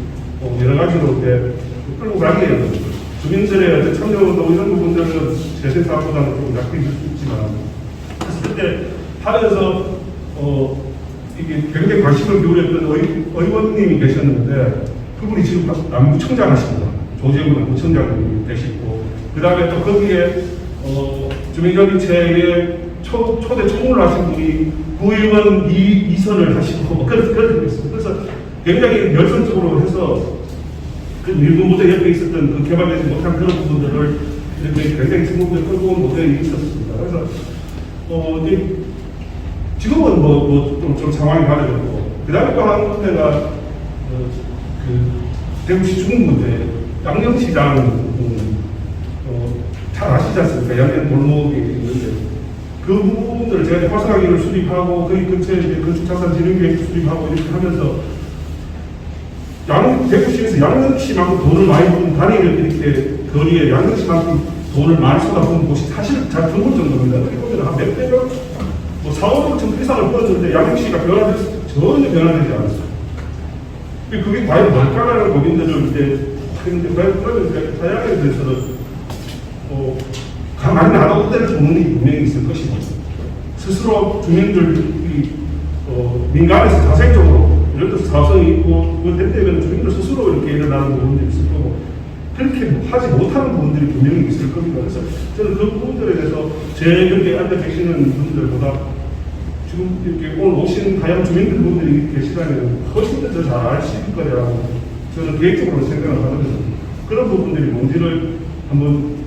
Speaker 1: 여러 가지로 이렇게 끌고 가기에는 주민들의 어떤 참여운동 이런 부분들은 재생 사업보다는 좀 약해 있지만 그래서 그때 하면서 이게 굉장히 관심을 기울였던 의원님이 계셨는데 그분이 지금 남구청장 하십니다. 조재훈 남구청장님이 되시고 그 다음에 또 거기에 주민협의체의 초대 총무를 하신 분이 구의원 2선을 하시고 그렇게 됐습니다. 그래서 굉장히 열성적으로 해서 그 밀군부대 옆에 있었던 그 개발되지 못한 그런 부분들을 이렇게 굉장히 성공적으로 끌고 온 모델이 있었습니다. 그래서 지금은 좀 상황이 다르고 그 다음에 또 한 군데가 대구시 중문제 양념시장 잘 아시지 않습니까? 양념 골목이 있는데 그 부분들을 제가 화성하기를 수립하고 거기 근처에 건축자산진흥계획 수립하고 이렇게 하면서 대구시에서 양념시만큼 돈을 많이 번 단위를 이렇게 거리에 양념시만큼 돈을 많이 쏟아부은 곳이 사실 잘 드물 정도입니다. 어떻게 보면 한 몇 배가 4, 5천 이상을 벌었는데 양육시가 전혀 변화되지 않았어요. 그게 과연 뭘까라는 고민들을 이제 했는데 그러면 다양하게 대해서는 가만히 놔둬도 될 부분이 분명히 있을 것이고 스스로 주민들이 민간에서 자생적으로 예를 들어서 사업성이 있고 그것 때문에 주민들 스스로 이렇게 일어나는 부분들이 있을 거고 그렇게 하지 못하는 부분들이 분명히 있을 겁니다. 그래서 저는 그 부분들에 대해서 제 여기 앉아 계시는 분들보다 지금 이렇게 오늘 오신 다양한 주민들 분들이 계시다면 훨씬 더 잘 아실 거라고 저는 개인적으로 생각을 하거든요. 그런 부분들이 뭔지를 한번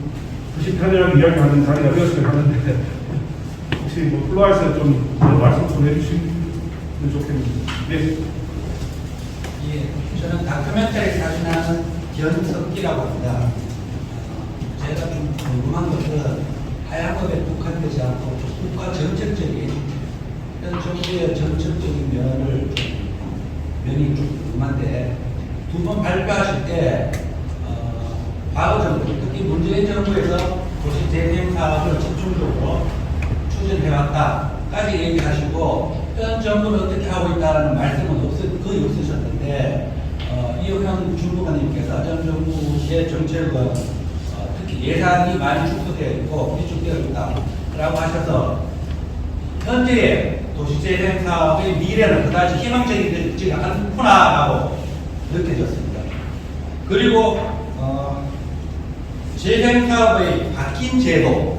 Speaker 1: 다시 편하게 이야기하는 자리가 되었으면 하는데 혹시 플로아에서 좀 말씀 좀 해주시면 좋겠습니다. 네.
Speaker 6: 예, 저는 다큐멘터리 사진하는 견석기라고 합니다. 제가 좀 궁금한 것은 하향업에 국한되지 않고 국가 전체적인 현 정부의 전체적인 면이 좀 궁금한데 두 번 발표하실 때 과거 정부, 특히 문재인 정부에서 도시 재생 사업을 집중적으로 추진해왔다까지 얘기하시고 현 정부는 어떻게 하고 있다는 말씀은 거의 없으셨는데 이호현 주무관님께서 전 정부의 정책은 특히 예산이 많이 축소되어 있고 비축되어 있다라고 하셔서 현재의 도시재생 사업의 미래는 그다지 희망적이지 않구나라고 느껴졌습니다. 그리고 재생 사업의 바뀐 제도를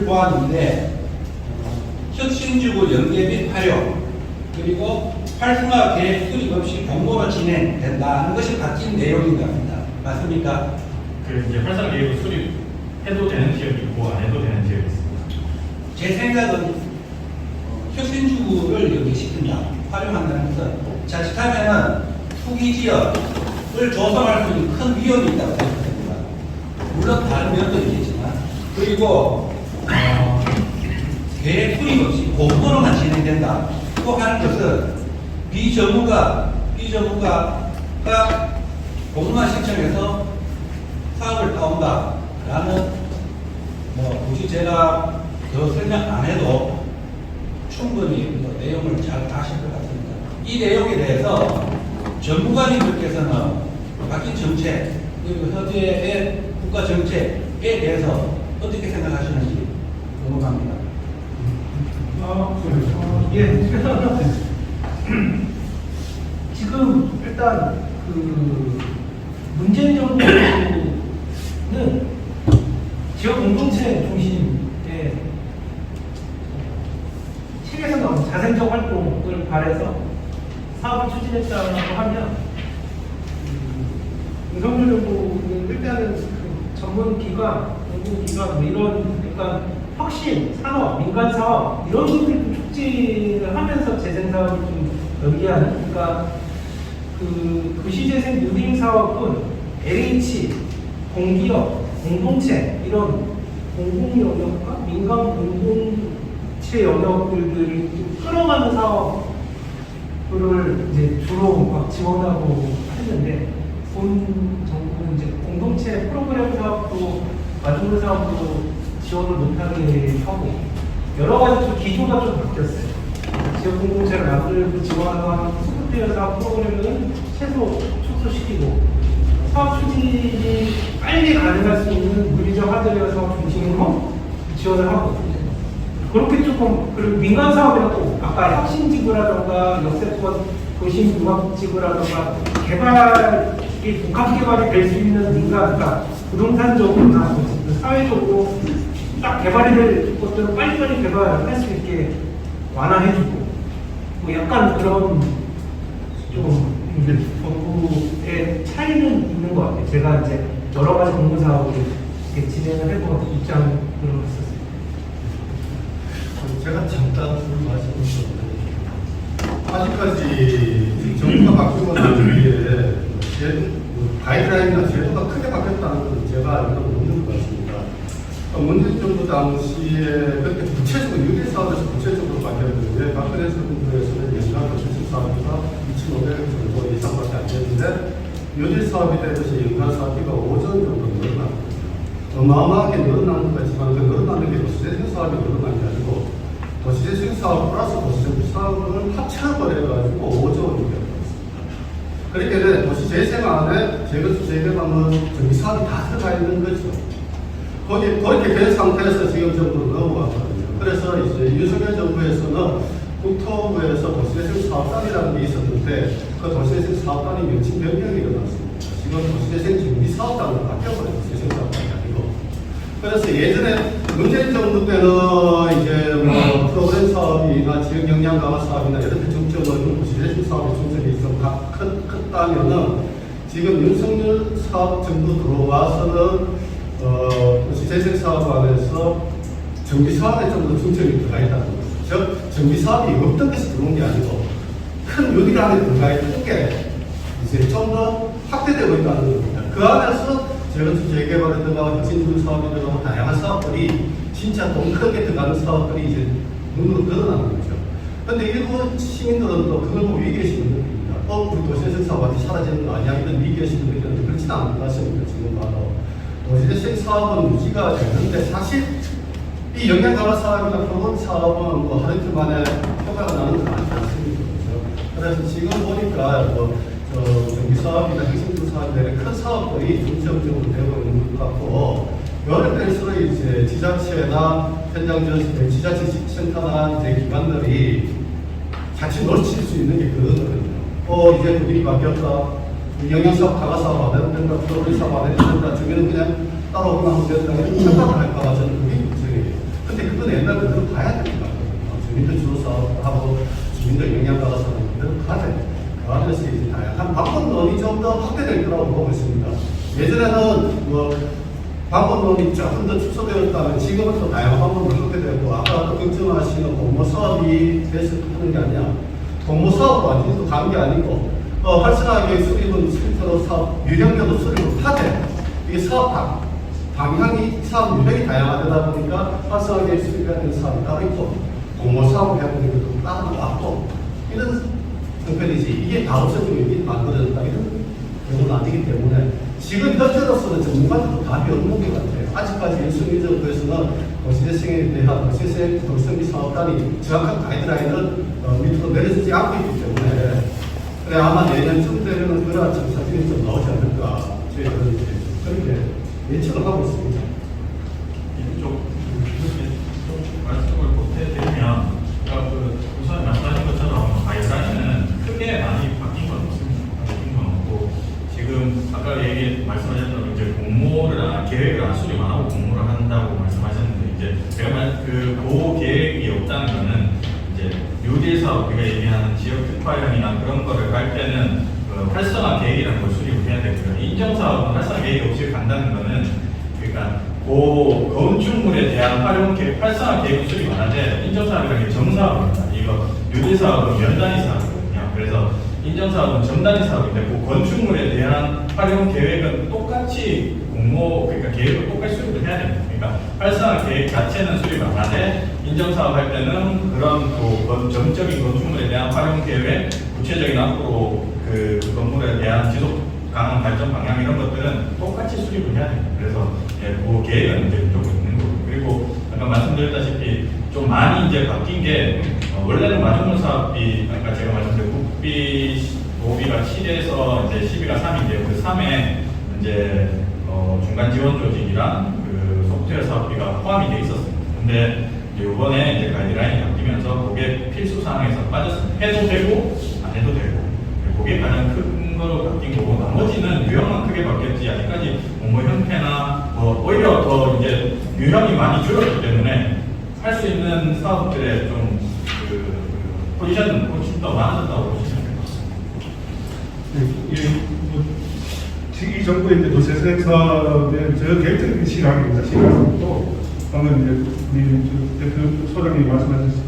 Speaker 6: 보았는데 혁신지구 연계 및 활용 그리고 활성화 계획 수립 없이 공모로 진행된다는 것이 바뀐 내용인 것 같습니다. 맞습니까?
Speaker 2: 그 이제 활성 계획을 수립해도 되는 지역이 있고 안 해도 되는 지역이 있습니다.
Speaker 6: 제 생각은 혁신지구를 연계시킨다, 활용한다는 것은 자칫하면 투기 지역을 조성할 수 있는 큰 위험이 있다고 생각합니다. 물론 다른 면도 있겠지만 그리고 계획 수립 없이 공모로만 진행된다. 또 하는 것은 비전문가가 공모만 신청해서 사업을 따온다라는 굳이 제가 더 설명 안 해도 충분히 내용을 잘 아실 것 같습니다. 이 내용에 대해서 전문가님들께서는 바뀐 정책 그리고 현재의 국가 정책에 대해서 어떻게 생각하시는지 궁금합니다.
Speaker 5: 예, 지금 일단 그 문재인 정부는 지역 공동체 중심의 책에서 나온 자생적 활동을 발해서 사업을 추진했다고 하면 윤석열 정부는 일단은 그 전문기관, 연구기관 뭐 이런 약간 혁신, 산업, 민간 사업 이런 것들을 촉진을 하면서 재생 사업을 좀 연계하는 그러니까 그 도시재생 뉴딜 사업은 LH, 공기업, 공동체 이런 공공 영역과 민간 공동체 영역들을 끌어가는 사업을 이제 주로 막 지원하고 했는데 본 정부는 이제 공동체 프로그램 사업도 마중물 사업도 지원을 못하게 하고 여러 가지 좀 기조가 좀 바뀌었어요. 지역 공동체를 만들고 지원하는 소프트웨어 사업 프로그램은 최소 축소시키고 사업 추진이 빨리 가능할 수 있는 물리적 하드웨어 사업 중심으로 지원을 하고 그렇게 조금 그리고 민간 사업이랑 또 아까 혁신지구라던가 역세권 도시융합지구라던가 개발이 복합 개발이 될 수 있는 민간 그러니까 부동산적으로나 사회적으로 딱 개발이 될 것들을 빨리빨리 개발할 수 있게 완화해주고 뭐 약간 그런 좀 정부의 차이는 있는 것 같아요. 제가 이제 여러 가지 공모 사업을 이렇게 진행을 해본 입장으로 했었어요.
Speaker 4: 제가 잠깐 말씀을 드렸는데 아직까지 정부가 바뀌고 난 뒤에 가이드라인이나 제도가 크게 바뀌었다는 건 제가 알기로는 없는 것 같습니다. 문재인 정부 당시에 그렇게 구체적으로 유일 사업에서 구체적으로 바뀌었는데 박근혜 정부에서는 연간 도시적 사업비가 2,500억 정도 이상밖에 안 됐는데 유일 사업이 되듯이 연간 사업비가 5조 정도 늘어났거든요. 어마어마하게 늘어난 것 같지만 그 늘어나는 게 도시재생 사업이 늘어난 게 아니고 도시재생 사업 플러스 도시정비 사업을 합쳐버려가지고 5조 원이 되었습니다. 그렇게 도시재생 안에 재건축 재개발은 정비 사업이 다 들어가 있는 거죠. 그렇게 된 상태에서 지금 정부로 넘어왔거든요. 그래서 이제 윤석열 정부에서는 국토부에서 도시재생 사업단이라는 게 있었는데 그 도시재생 사업단이 명칭 변경이 일어났습니다. 지금 도시재생 준비사업단으로 바뀌어버려요. 도시재생 사업단이 아니고. 그래서 예전에 문재인 정부 때는 이제 뭐 프로그램 사업이나 지역 역량 강화 사업이나 이렇게 중점을 도시재생 사업에 중점이 있어 컸다면은 지금 윤석열 사업 정부 들어와서는 도시재생 사업 안에서 정비 사업에 좀 더 중점이 들어가 있다는 거죠. 즉 정비 사업이 없던 데서 들어온 게 아니고 큰 요리 안에 들어가 있는 게 이제 좀 더 확대되고 있다는 겁니다. 그 안에서 재건축 재개발에 들어가고 혁신지구 사업에 들어가고 다양한 사업들이 진짜 돈 크게 들어가는 사업들이 이제 눈으로 드러나는 거죠. 그런데 일부 시민들은 또 그걸 보고 위기의식을 느낍니다. 우리 도시재생 사업이 사라지는 거 아니야? 이런 위기의식을 느끼는데 그렇지는 않은 것 같습니다. 지금 봐도. 도시재생 사업은 유지가 되는데 사실 이 역량 강화 사업이나 프로그램 사업은 뭐 하루 이틀 만에 효과가 나는 건 아니지 않습니까? 그렇죠? 그래서 지금 보니까 정비 사업이나 핵심적 사업들의 큰 사업들이 중점적으로 되고 있는 것 같고, 여러 때일수록 이제 지자체나 현장 지자체 센터나 이제 기관들이 같이 놓칠 수 있는 게 그거거든요. 이제 분위기 바뀌었다. 영양사업, 가가사업 안 해도 된다. 프로그램사업 안 해도 된다. 주민은 그냥 따라오거나 하면 된다. 이런 생각을 할까봐 저는 그게 걱정이에요. 근데 그건 옛날 그대로 가야 됩니다. 주민들 주도사업하고 주민들 영양가가사업을 가야 돼요. 그 안에서 이제 다양한 방법론이 좀 더 확대될 거라고 보고 있습니다. 예전에는 방법론이 조금 더 축소되었다면 지금은 또 다양한 방법론이 확대되고, 아까 또 걱정하시는 공모 사업이 돼서 하는 게 아니야. 공모 사업으로 완전히 또 가는 게 아니고, 활성화계획 수립은 실제로 사업 유형별로 수립을 하되, 이게 사업 방향이 사업 유형이 다양하다 보니까 활성화계획 수립해야 되는 사업이 따로 있고, 공모 사업을 해야 되는 것도 따로 왔고, 이런 형편이지. 이게 다 없어지면 이게 만들어졌다. 이런 경우는 아니기 때문에 지금 현재로서는 전문가들도 답이 없는 것 같아요. 아직까지 윤석열정부에서는 도시재생에 대한 도시재생 돌성비 사업단이 정확한 가이드라인을 밑으로 내려주지 않고 있기 때문에, 그래 아마 내년쯤 되면 그러한 정사진이 좀 나오지 않을까 저희들은 이제 그렇게 예측을 하고 있습니다.
Speaker 2: 좀 말씀을 보태드리면, 우선 말씀하신 것처럼 가이드라인은 크게 많이 바뀐 건 없습니다. 바뀐 건 없고, 지금 아까 말씀하셨던 이제 계획을 안 수립 안 하고 공모를 한다고 말씀하셨는데, 이제 제가 그 계획이 없다는 거는 이제 뉴딜 사업, 우리가 얘기하는 지역 특화형이나 그런 거를 할 때는 활성화 계획이라는 걸 수립을 해야 되고요. 인정 사업은 활성화 계획이 없이 간다는 거는, 그러니까 건축물에 대한 활성화 계획 수립 안 하는데, 인정 사업이라는 게 정사업입니다. 이거 뉴딜 사업은 연단위 사업이거든요. 그래서 인정 사업은 정단위 사업인데, 그 건축물에 대한 활용 계획은 똑같이 그러니까 계획을 똑같이 수립을 해야 됩니다. 그러니까 활성화 계획 자체는 수립 안 하되, 인정 사업 할 때는 그런 점적인 건축물에 대한 활용 계획, 구체적인 앞으로 그 건물에 대한 지속 가능 발전 방향 이런 것들은 똑같이 수립을 해야 됩니다. 그래서 그 계획은 이제 좀 있는 거고, 그리고 아까 말씀드렸다시피 좀 많이 이제 바뀐 게, 원래는 마중물 사업비, 아까 제가 말씀드린 국비 도비가 7에서 이제 12가 3인데요. 그 3에 이제 중간 지원 조직이랑 그 소프트웨어 사업비가 포함이 돼 있었습니다. 근데 이번에 이제 가이드라인이 바뀌면서 그게 필수 사항에서 빠졌습니다. 해도 되고 안 해도 되고, 그게 가장 큰 거로 바뀐 거고, 나머지는 유형은 크게 바뀌었지 아직까지 공모 형태나 오히려 더 이제 유형이 많이 줄었기 때문에 할 수 있는 사업들의 좀 포지션은 훨씬 더 많아졌다고 보시면 될 것 같습니다.
Speaker 1: 이 정부의 이제 도시재생 사업의 계획적인 시각입니다. 시각도 방금 이제 우리 대표 소장님이 말씀하셨듯이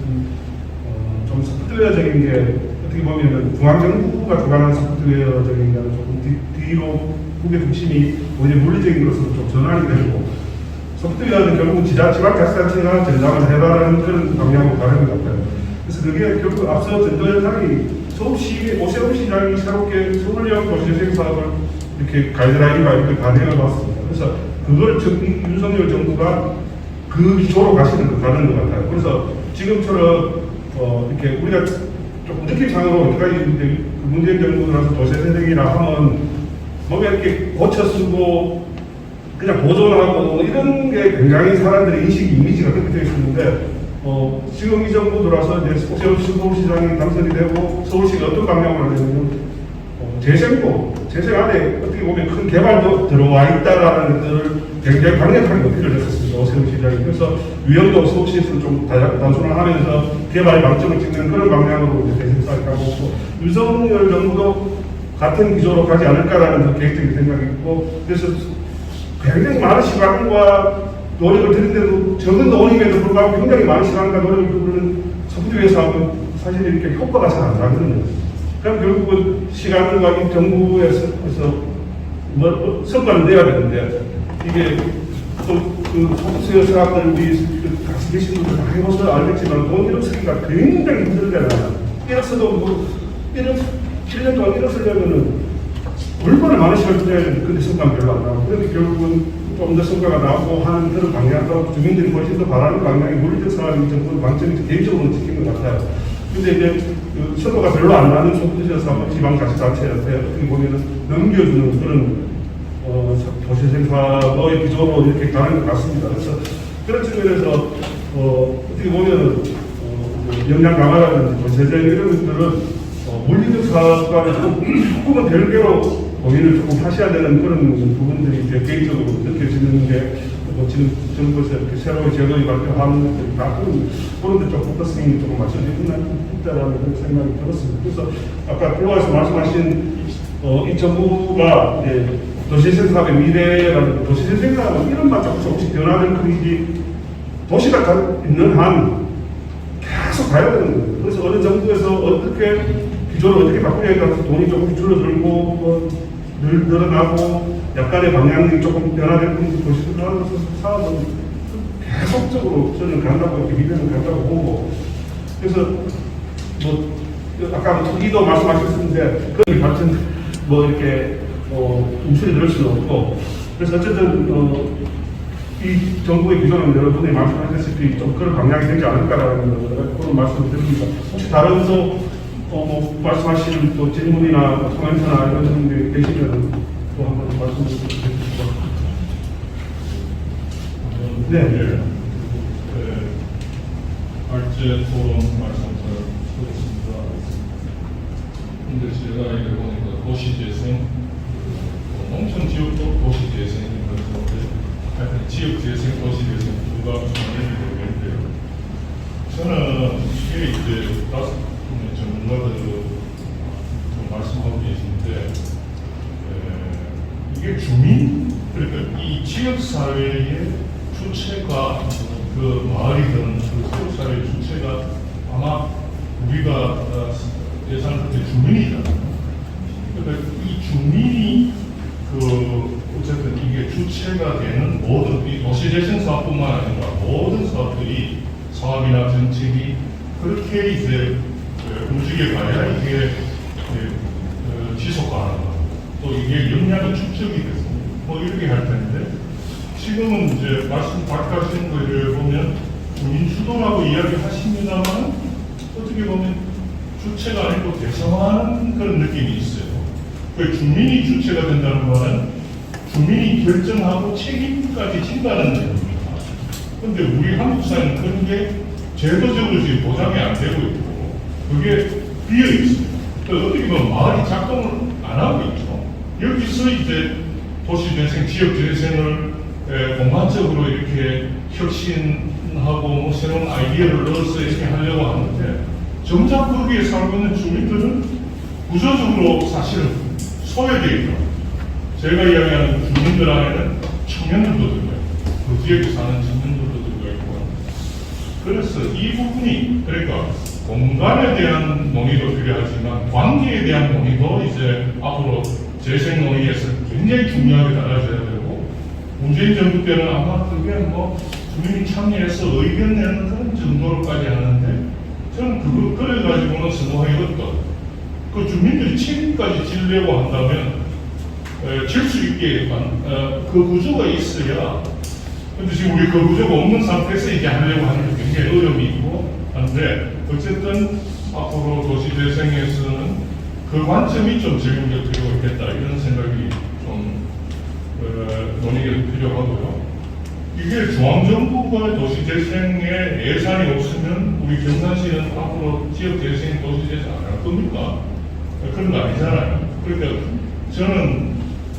Speaker 1: 좀 소프트웨어적인 게 어떻게 보면 중앙정부가 주관하는 소프트웨어적인 게 조금 뒤로 국의 중심이 오히려 물리적인 것으로 좀 전환이 되고, 소프트웨어는 결국 지방자치단체가 전담을 해라는 그런 방향으로 가는 것 같아요. 그래서 그게 결국 앞서 전도연상이 오세훈 시장이 새롭게 서울역 도시재생 사업을 이렇게 가이드라인과 이렇게 반영해 봤습니다. 그래서 그걸 윤석열 정부가 그 기조로 가는 것 같아요. 그래서 지금처럼 이렇게 우리가 조금 느낌상으로 여기까지 문재인 정부 들어서 도시재생이라 하면 몸에 이렇게 고쳐 쓰고 그냥 보존하고 이런 게 굉장히 사람들의 인식, 이미지가 그렇게 되어 있었는데, 지금 이 정부 들어서 이제 서울시장이 당선이 되고 서울시가 어떤 방향으로 하냐면 재생 안에 어떻게 보면 큰 개발도 들어와 있다라는 것들을 굉장히 강력하게 어필을 했었습니다. 오세훈 시장이. 그래서 유형도 서울시에서 좀 단순화하면서 개발 방점을 찍는 그런 방향으로 이제 대세사를 가고 있고, 윤석열 정부도 같은 기조로 가지 않을까라는 계획적인 생각이 있고, 그래서 굉장히 많은 시간과 노력을 들인데도 적은 돈임에도 불구하고 굉장히 많은 시간과 노력을 들이는 소프트웨어 사업은 사실 이렇게 효과가 잘 안 나거든요. 그럼 결국은 시간과 정부에서 성과를 내야 되는데, 이게 그 소프트웨어 사업들 우리 같이 계신 분들 다 해봐서 알겠지만 돈 1억 쓰기가 굉장히 힘들잖아요. 1억 써도 7년 동안 1억 쓰려면은 얼마나 많은 시간을 써야 되는데, 근데 성과는 별로 안 나오고, 그런데 결국은 좀 더 성과가 나오고 하는 그런 방향과 주민들이 훨씬 더 바라는 방향이 물리적 사업이 정부 방점이 개인적으로 지킨 것 같아요. 근데 이제 그 서도가 별로 안 나는 소도시에서 지방자치단체한테 어떻게 보면은 넘겨주는 그런 도시재생 사업의 기조로 이렇게 가는 것 같습니다. 그래서 그런 측면에서 어떻게 보면은 영양 강화라든지 도시재생 이런 것들은 물리적 사업과는 조금은 별개로 고민을 조금 하셔야 되는 그런 부분들이 이제 개인적으로 느껴지는 게 지금 정부에서 이렇게 새로운 제도를 발표하는 것들이 다 그런데 좀 포커싱이 조금 맞춰져 있다라는 생각이 들었습니다. 그래서 아까 플로아에서 말씀하신 이 정부가 이제 도시재생 사업의 미래라는 도시재생 사업은 이런만 조금씩 변화될 뿐이지 도시가 있는 한 계속 가야 되는 거예요. 그래서 어느 정부에서 어떻게 기조를 어떻게 바꾸냐에 따라서 돈이 조금 줄어들고 늘어나고 약간의 방향이 조금 변화될 뿐이지 도시재생 사업은 계속적으로 저는 간다고 이렇게 미래는 간다고 보고 그래서 뭐 아까 투기도 말씀하셨는데 그런 같은 뭐 이렇게 움츠려 들 수는 없고 그래서 어쨌든 이 정부의 기조는 여러분이 말씀하셨듯이 좀 그런 방향이 되지 않을까라는 그런 말씀을 드립니다. 혹시 다른 뭐 말씀하시는 또 질문이나 코멘트나 이런 분들이 계시면 또 한번 말씀 주시죠. 네.
Speaker 7: 발제 토론 말씀 잘 들었습니다. 근데 제가 이렇게 보니까 도시재생, 농촌 지역도 도시재생이 그런데 하여튼 지역재생, 도시재생 두가 관련이 되겠는데요. 저는 이게 이제 다섯 분의 전문가들 말씀하고 계신데 이게 주민, 그러니까 이 지역사회의 주체가 그 마을이든 그 지역사회의 주체가 아마 우리가 예상할 때 주민이잖아요. 그러니까 이 주민이 어쨌든 이게 주체가 되는 모든 이 도시재생 사업뿐만 아니라 모든 사업이나 정책이 그렇게 이제 움직여 가야 이게 지속 가능하고 또 이게 역량이 축적이 돼서 뭐 이렇게 할 텐데 지금은 이제 밝혀하시는 거를 보면 주민 주도라고 이야기하십니다만 어떻게 보면 주체가 아니고 대성하는 그런 느낌이 있어요. 그 주민이 주체가 된다는 거는 주민이 결정하고 책임까지 진다는 얘기입니다. 그런데 우리 한국 사회는 그런 게 제도적으로 지금 보장이 안 되고 있고 그게 비어 있어요. 그래서 어떻게 보면 마을이 작동을 안 하고 있죠. 여기서 이제 도시재생, 지역재생을 공간적으로 이렇게 혁신하고 뭐 새로운 아이디어를 넣어서 이렇게 하려고 하는데 정작 거기에 살고 있는 주민들은 구조적으로 사실은 소외되어 있다. 제가 이야기하는 주민들 안에는 청년들도 들어가 있고 그 지역에 사는 청년들도 들어가 있고 그래서 이 부분이 그러니까 공간에 대한 논의도 필요하지만 관계에 대한 논의도 이제 앞으로 재생 논의에서 굉장히 중요하게 달라져야 되고 문재인 정부 때는 아마 그게 뭐 주민이 참여해서 의견 내는 그런 정도로까지 하는데 저는 그거 그래가지고는 성공하기 어렵다. 그 주민들이 책임까지 지려고 한다면 질 수 있게 그 구조가 있어야. 근데 지금 우리 그 구조가 없는 상태에서 이제 하려고 하는 게 굉장히 어려움이 있고 한데 어쨌든 앞으로 도시재생에서는 그 관점이 좀 적용될 필요가 있겠다 이런 생각이 좀 논의가 필요하고요. 이게 중앙정부가 도시재생에 예산이 없으면 우리 경산시는 앞으로 지역재생, 도시재생 안 할 겁니까? 그런 거 아니잖아요. 그러니까 저는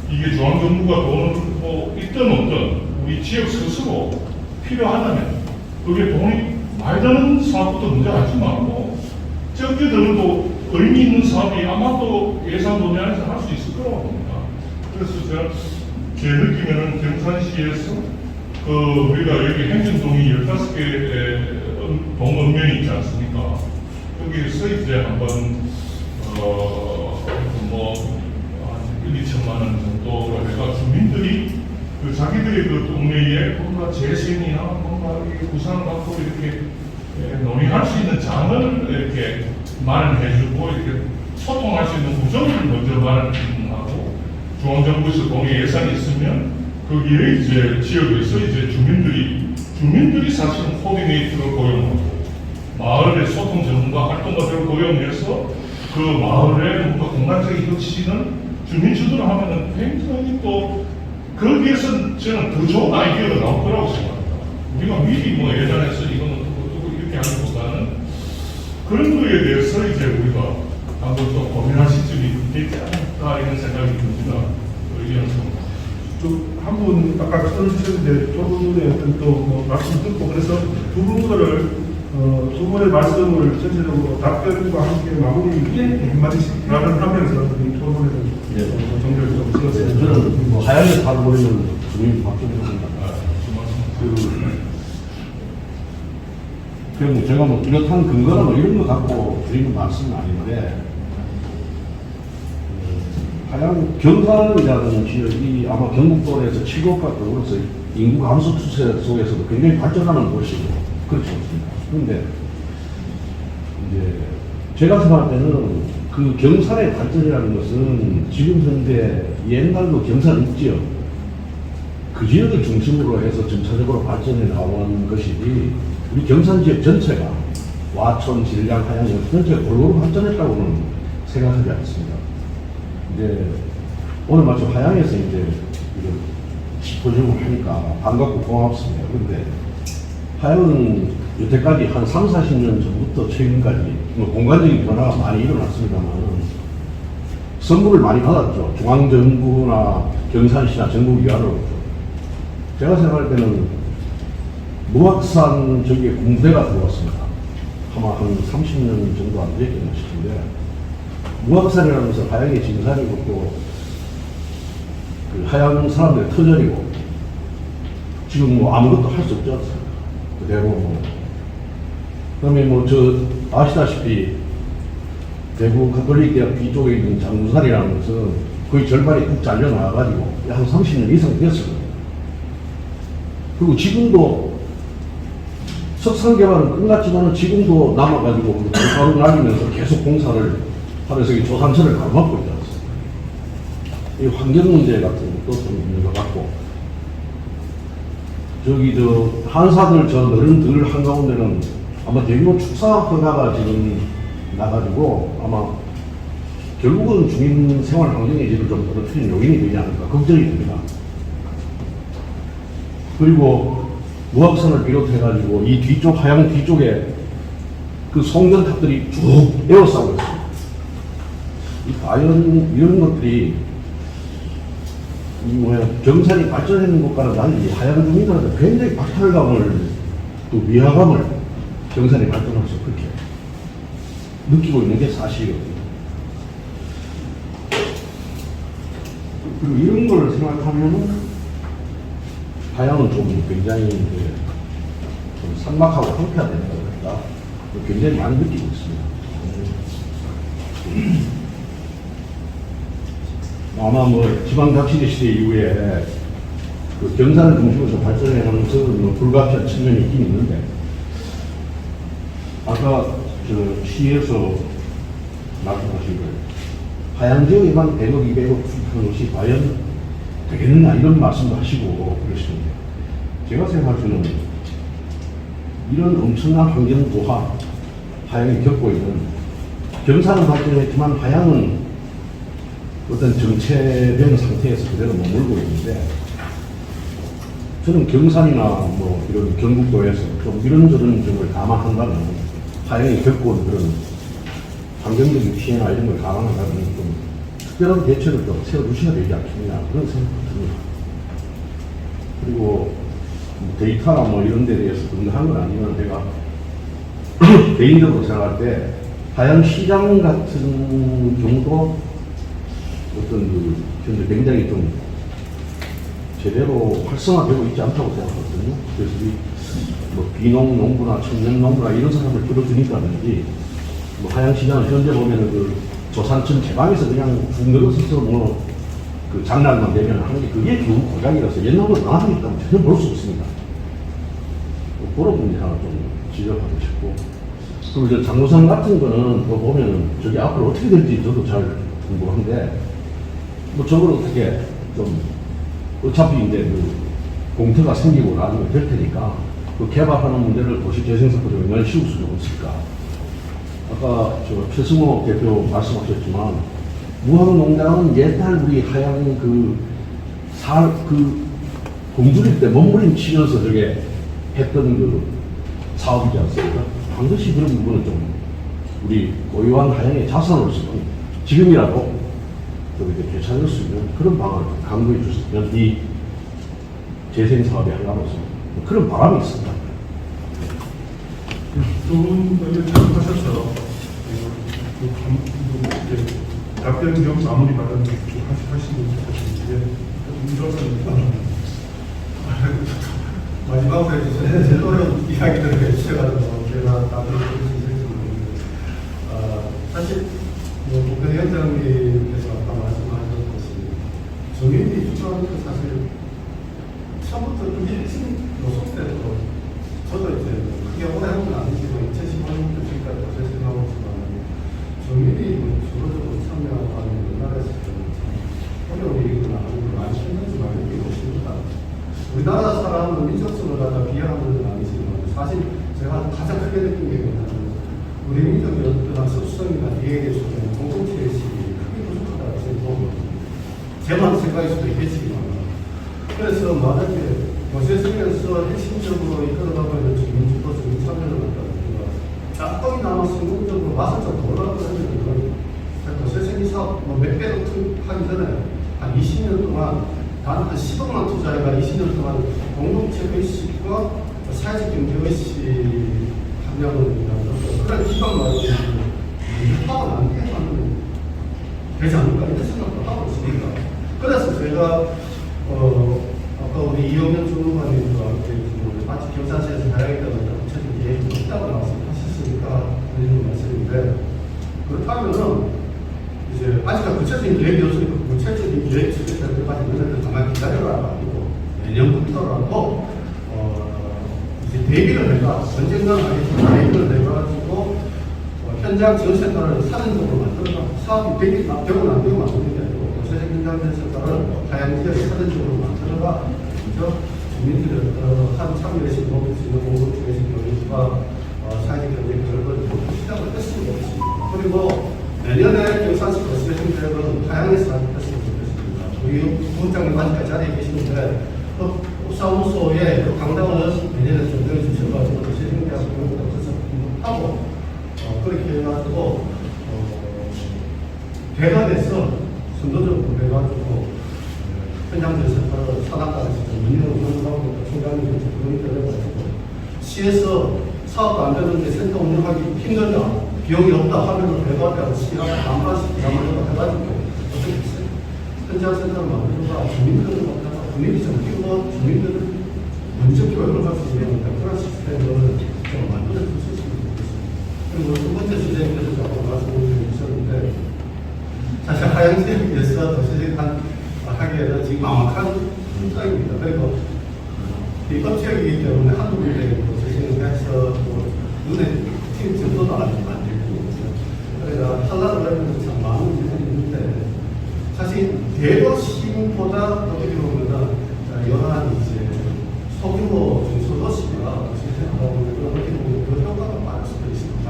Speaker 7: 이게 중앙정부가 돈을 뭐 있든 없든 우리 지역 스스로 필요하다면 그게 돈이 많이 드는 사업부터 먼저 하지 말고 적게 들어도 의미 있는 사업이 아마도 예산 논의 안에서 할 수 있을 거라고 봅니다. 그래서 제가 제 느낌에는 경산시에서 우리가 여기 행정동이 15개의 동읍면이 있지 않습니까? 여기서 이제 한번 뭐 1, 2천만 원 정도로 해가 주민들이 자기들의 그 동네에 뭔가 재생이나 뭔가 구상을 갖고 이렇게 논의할 수 있는 장을 이렇게 마련해주고 이렇게 소통할 수 있는 구조를 먼저 마련하고 중앙정부에서 동의 예산이 있으면 거기에 이제 지역에서 이제 주민들이 사실은 코디네이터를 고용하고 마을의 소통 전문가 활동가들을 고용해서 그 마을의 뭔가 공간적인 혁신은 주민주도를 하면은 굉장히 또 거기에서 저는 더 좋은 아이디어가 나올 거라고 생각합니다. 우리가 미리 뭐 예산에서 이거는 어떻고 이렇게 하는 것보다는 그런 거에 대해서 이제 우리가 한번 또 고민할 시점이 되지 않을까 이런 생각이 듭니다. 의견은
Speaker 1: 한분 아까 써주셨는데 두 분의 어떤 또뭐 말씀 듣고 그래서 두 분 거를 두 분의 말씀을 전체적으로 답변과 함께 마무리 한마디씩 말을 하면서 이 토론회를 정리를 좀 지었습니다.
Speaker 8: 저는 뭐 하얀에 살아보이는 주민 박정희입니다. 그 제가 뭐 뚜렷한 근거나 뭐 이런 거 갖고 드리는 말씀은 아닌데 하양 경산이라는 지역이 아마 경북도에서 7곳 가까워서 인구 감소 추세 속에서도 굉장히 발전하는 곳이고 그렇지 않습니까? 그런데 이제 제가 생각할 때는 그 경산의 발전이라는 것은 지금 현재 옛날도 경산 있지요. 그 지역을 중심으로 해서 점차적으로 발전해 나온 것이지 우리 경산 지역 전체가 와촌, 진량, 하양 전체가 골고루 발전했다고는 생각하지 않습니다. 이제 오늘 마침 하양에서 이제 이런 시포즘을 하니까 반갑고 고맙습니다. 그런데 하양은 여태까지 한 3, 40년 전부터 최근까지 뭐 공간적인 변화가 많이 일어났습니다만 선물을 많이 받았죠. 중앙정부나 경산시나 정부위안으로부터. 제가 생각할 때는 무악산 저기에 군부대가 들어왔습니다. 아마 한 30년 정도 안 됐겠나 싶은데 무악산이라는 것은 하양의 진산이고 또 그 하양 사람들의 터전이고 지금 뭐 아무것도 할 수 없지 않습니까? 그대로 뭐 그다음에 뭐 저 아시다시피 대구 가톨릭 대학 뒤쪽에 있는 장군산이라는 것은 거의 절반이 뚝 잘려 나와가지고 한 30년 이상 됐어요. 그리고 지금도 석산 개발은 끝났지만은 지금도 남아가지고 공사로 날리면서 계속 공사를 하면서 이 조산천을 가로막고 있지 않습니까? 이 환경 문제 같은 것도 좀 있는 것 같고 저기 저 한사들 저 너른들 한가운데는 아마 대규모 축사 허가가 지금 나가지고 아마 결국은 주민 생활 환경에 지금 좀 떨어뜨리는 요인이 되지 않을까 걱정이 됩니다. 그리고 무악산을 비롯해가지고 이 뒤쪽 하양 뒤쪽에 그 송전탑들이 쭉 에워싸고 있습니다. 이 과연 이런 것들이 이 뭐야 경산이 발전하는 것과는 달리 하양 주민들한테 굉장히 박탈감을 또 위화감을 경산이 발전하면서 그렇게 느끼고 있는 게 사실이거든요. 그리고 이런 걸 생각하면은 하양은 좀 굉장히 이제 좀 삭막하고 황폐화되는 것 같다. 굉장히 많이 느끼고 있습니다. 아마 뭐 지방자치제 시대 이후에 그 경산을 중심으로 발전해 가면서 뭐 불가피한 측면이 있긴 있는데 아까 저 시에서 말씀하신 거예요. 하양 지역에만 100억, 200억 투입하는 것이 과연 되겠느냐 이런 말씀도 하시고 그러시는데 제가 생각할 때는 이런 엄청난 환경 고하 하양이 겪고 있는 경산은 발전했지만 하양은 어떤 정체된 상태에서 그대로 머물고 있는데 저는 경산이나 뭐 이런 경북도에서 좀 이런저런 점을 감안한다면 하양이 겪고 그런 환경적인 피해나 이런 걸 감안한다면 좀 특별한 대책을 좀 세워주셔야 되지 않겠냐 그런 생각이 듭니다. 그리고 데이터나 뭐 이런 데 대해서 등등한 건 아니면 제가 개인적으로 생각할 때 하양시장 같은 경우도 어떤 그 현재 굉장히 좀 제대로 활성화되고 있지 않다고 생각하거든요. 그래서 뭐 비농 농부나 청년 농부나 이런 사람을 끌어주니까든지 뭐 하양시장은 현재 보면은 그 조산천 제방에서 그냥 쭉 늘어서서 뭐 그 장난만 되면 하는 게 그게 겨우 고작이라서 옛날보다 나아지기 때문에 전혀 볼 수 없습니다. 그런 문제 하나 좀 지적하고 싶고 그리고 저 장로산 같은 거는 또 보면은 저기 앞으로 어떻게 될지 저도 잘 궁금한데 뭐 저걸 어떻게 좀 어차피 이제 그 공터가 생기고 나중에 될 테니까 그 개발하는 문제를 도시재생사업으로 연관을 씌울 수는 없을까? 아까 저 최승호 대표 말씀하셨지만 무항농장은 옛날 우리 하양 그 공주일 때 몸부림치면서 저게 했던 그 사업이지 않습니까? 반드시 그런 부분은 좀 우리 고유한 하양의 자산으로서는 지금이라도 좀 이렇게 되찾을 수 있는 그런 방안을 강구해 주시면 이 재생사업의 하나로서 그런 바람이 있습니다.
Speaker 1: 두분 의원 참석하셔서 답변 겸 마무리 발언 좀 하시는 것 같은데 이것은
Speaker 4: 마지막으로 해주셔서 제일 어려운 이야기들을 해주셔가지고 제가 답을 드릴 수 있을지 모르겠는데 사실 국회의원장님께서 아까 말씀하셨듯이 주민이 주장하는 게 사실 처음부터 그게 핵심 요소대로 저도 이제 크게 오래 한 건 아니지만 2015년부터 지금까지 어쨌든 하고 있지만 주민이 주도적으로 참여하는 우리나라에서 참 어려운 일이구나 하는 걸 많이 힘들지만 이게 없습니다. 우리나라 사람은 민족성을 갖다 비하하는 건 아니지만 사실 제가 가장 크게 느낀 게 뭐냐면 우리 민족의 어떤 습성이나 이해에 대해서 공동체의식이 크게 부족하다고 생각합니다. 제만 생각일 수도 있겠지만 그래서 만약에 요새 쓰면서 핵심적으로 이끌어가고 있는 주민주도 주민참여를 갖다가 짬뽕이 나와 성공적으로 맛을 좀 돌아가고 하면 요새 생기 사업 몇 배로 하기 전에 한 20년 동안 단 한 10억만 투자해가 20년 동안 공동체 의식과 사회적 경제 의식 함량을 그런 기반 말이죠. 협박은 안 해가는 되지 않을까 이런 생각도 하고 있습니다. 그래서 제가 아까 우리 이용현 주무관님과 마치 경찰서에서 다양했다는 구체적인 계획이 있다고 말씀하셨으니까 드리는 말씀인데 그렇다면은 이제 아직까지 구체적인 계획이 없으니까 구체적인 계획 수립될 때까지 너네들 가만히 기다려라 하고 내년부터라도 이제 대비를 해가 언젠가는 하겠지만 대비를 해가지고 현장 지원센터를 사전적으로 만들어가 사업이 되고 안 되고 만드는 게 아니고 도시적 현장 지원센터를 다양한 지역에 사전적으로 만들어가 먼저 주민들을 한 참여의식 높일 수 있는 공동체의식 교육과 사회적 경제 교육을 시작을 했으면 좋겠습니다. 그리고 내년에 경산시 도시재생 계획은 다양해서 했으면 좋겠습니다. 우리 부장님 아직까지 자리에 계시는데 사무소에 강당을 내년에 좀 늘려주셔가지고 도시재생 계획 하고 그렇게 해가지고 대관에서 선도적으로 해가지고 현장에서 산악단에서 운영을 하고 총장님이 그런 걸 해가지고 시에서 사업도 안 되는데 센터 운영하기 힘들다 비용이 없다 하면은 대관하고 시하고 반반씩 부담을 해가지고 어떻게 했어요? 현장센터를 만들어가 주민들을 만나서 분위기 좀 띄우고 주민들을 먼저 교육을 할 수 있는 그런 시스템을 좀 만들어 줄 수 있으면 좋겠습니다. 그리고 두 번째 주제님께서 조금 말씀을 주셨는데 사실 하향지역에서 도시재생 하기에는 지금 막막한 상황입니다. 그리고 이 법지역이기 때문에 한두 군데 도시재생을 해서 눈에 띄는 정도도 아직 안 되고 그래서 탈락을 하면서 참 많은 문제들이 있는데 사실 대도시보다 어떻게 보면 여러 이제 소규모 중소도시가 도시재생하다 보면 어떻게 보면 그 효과가 많을 수도 있습니다.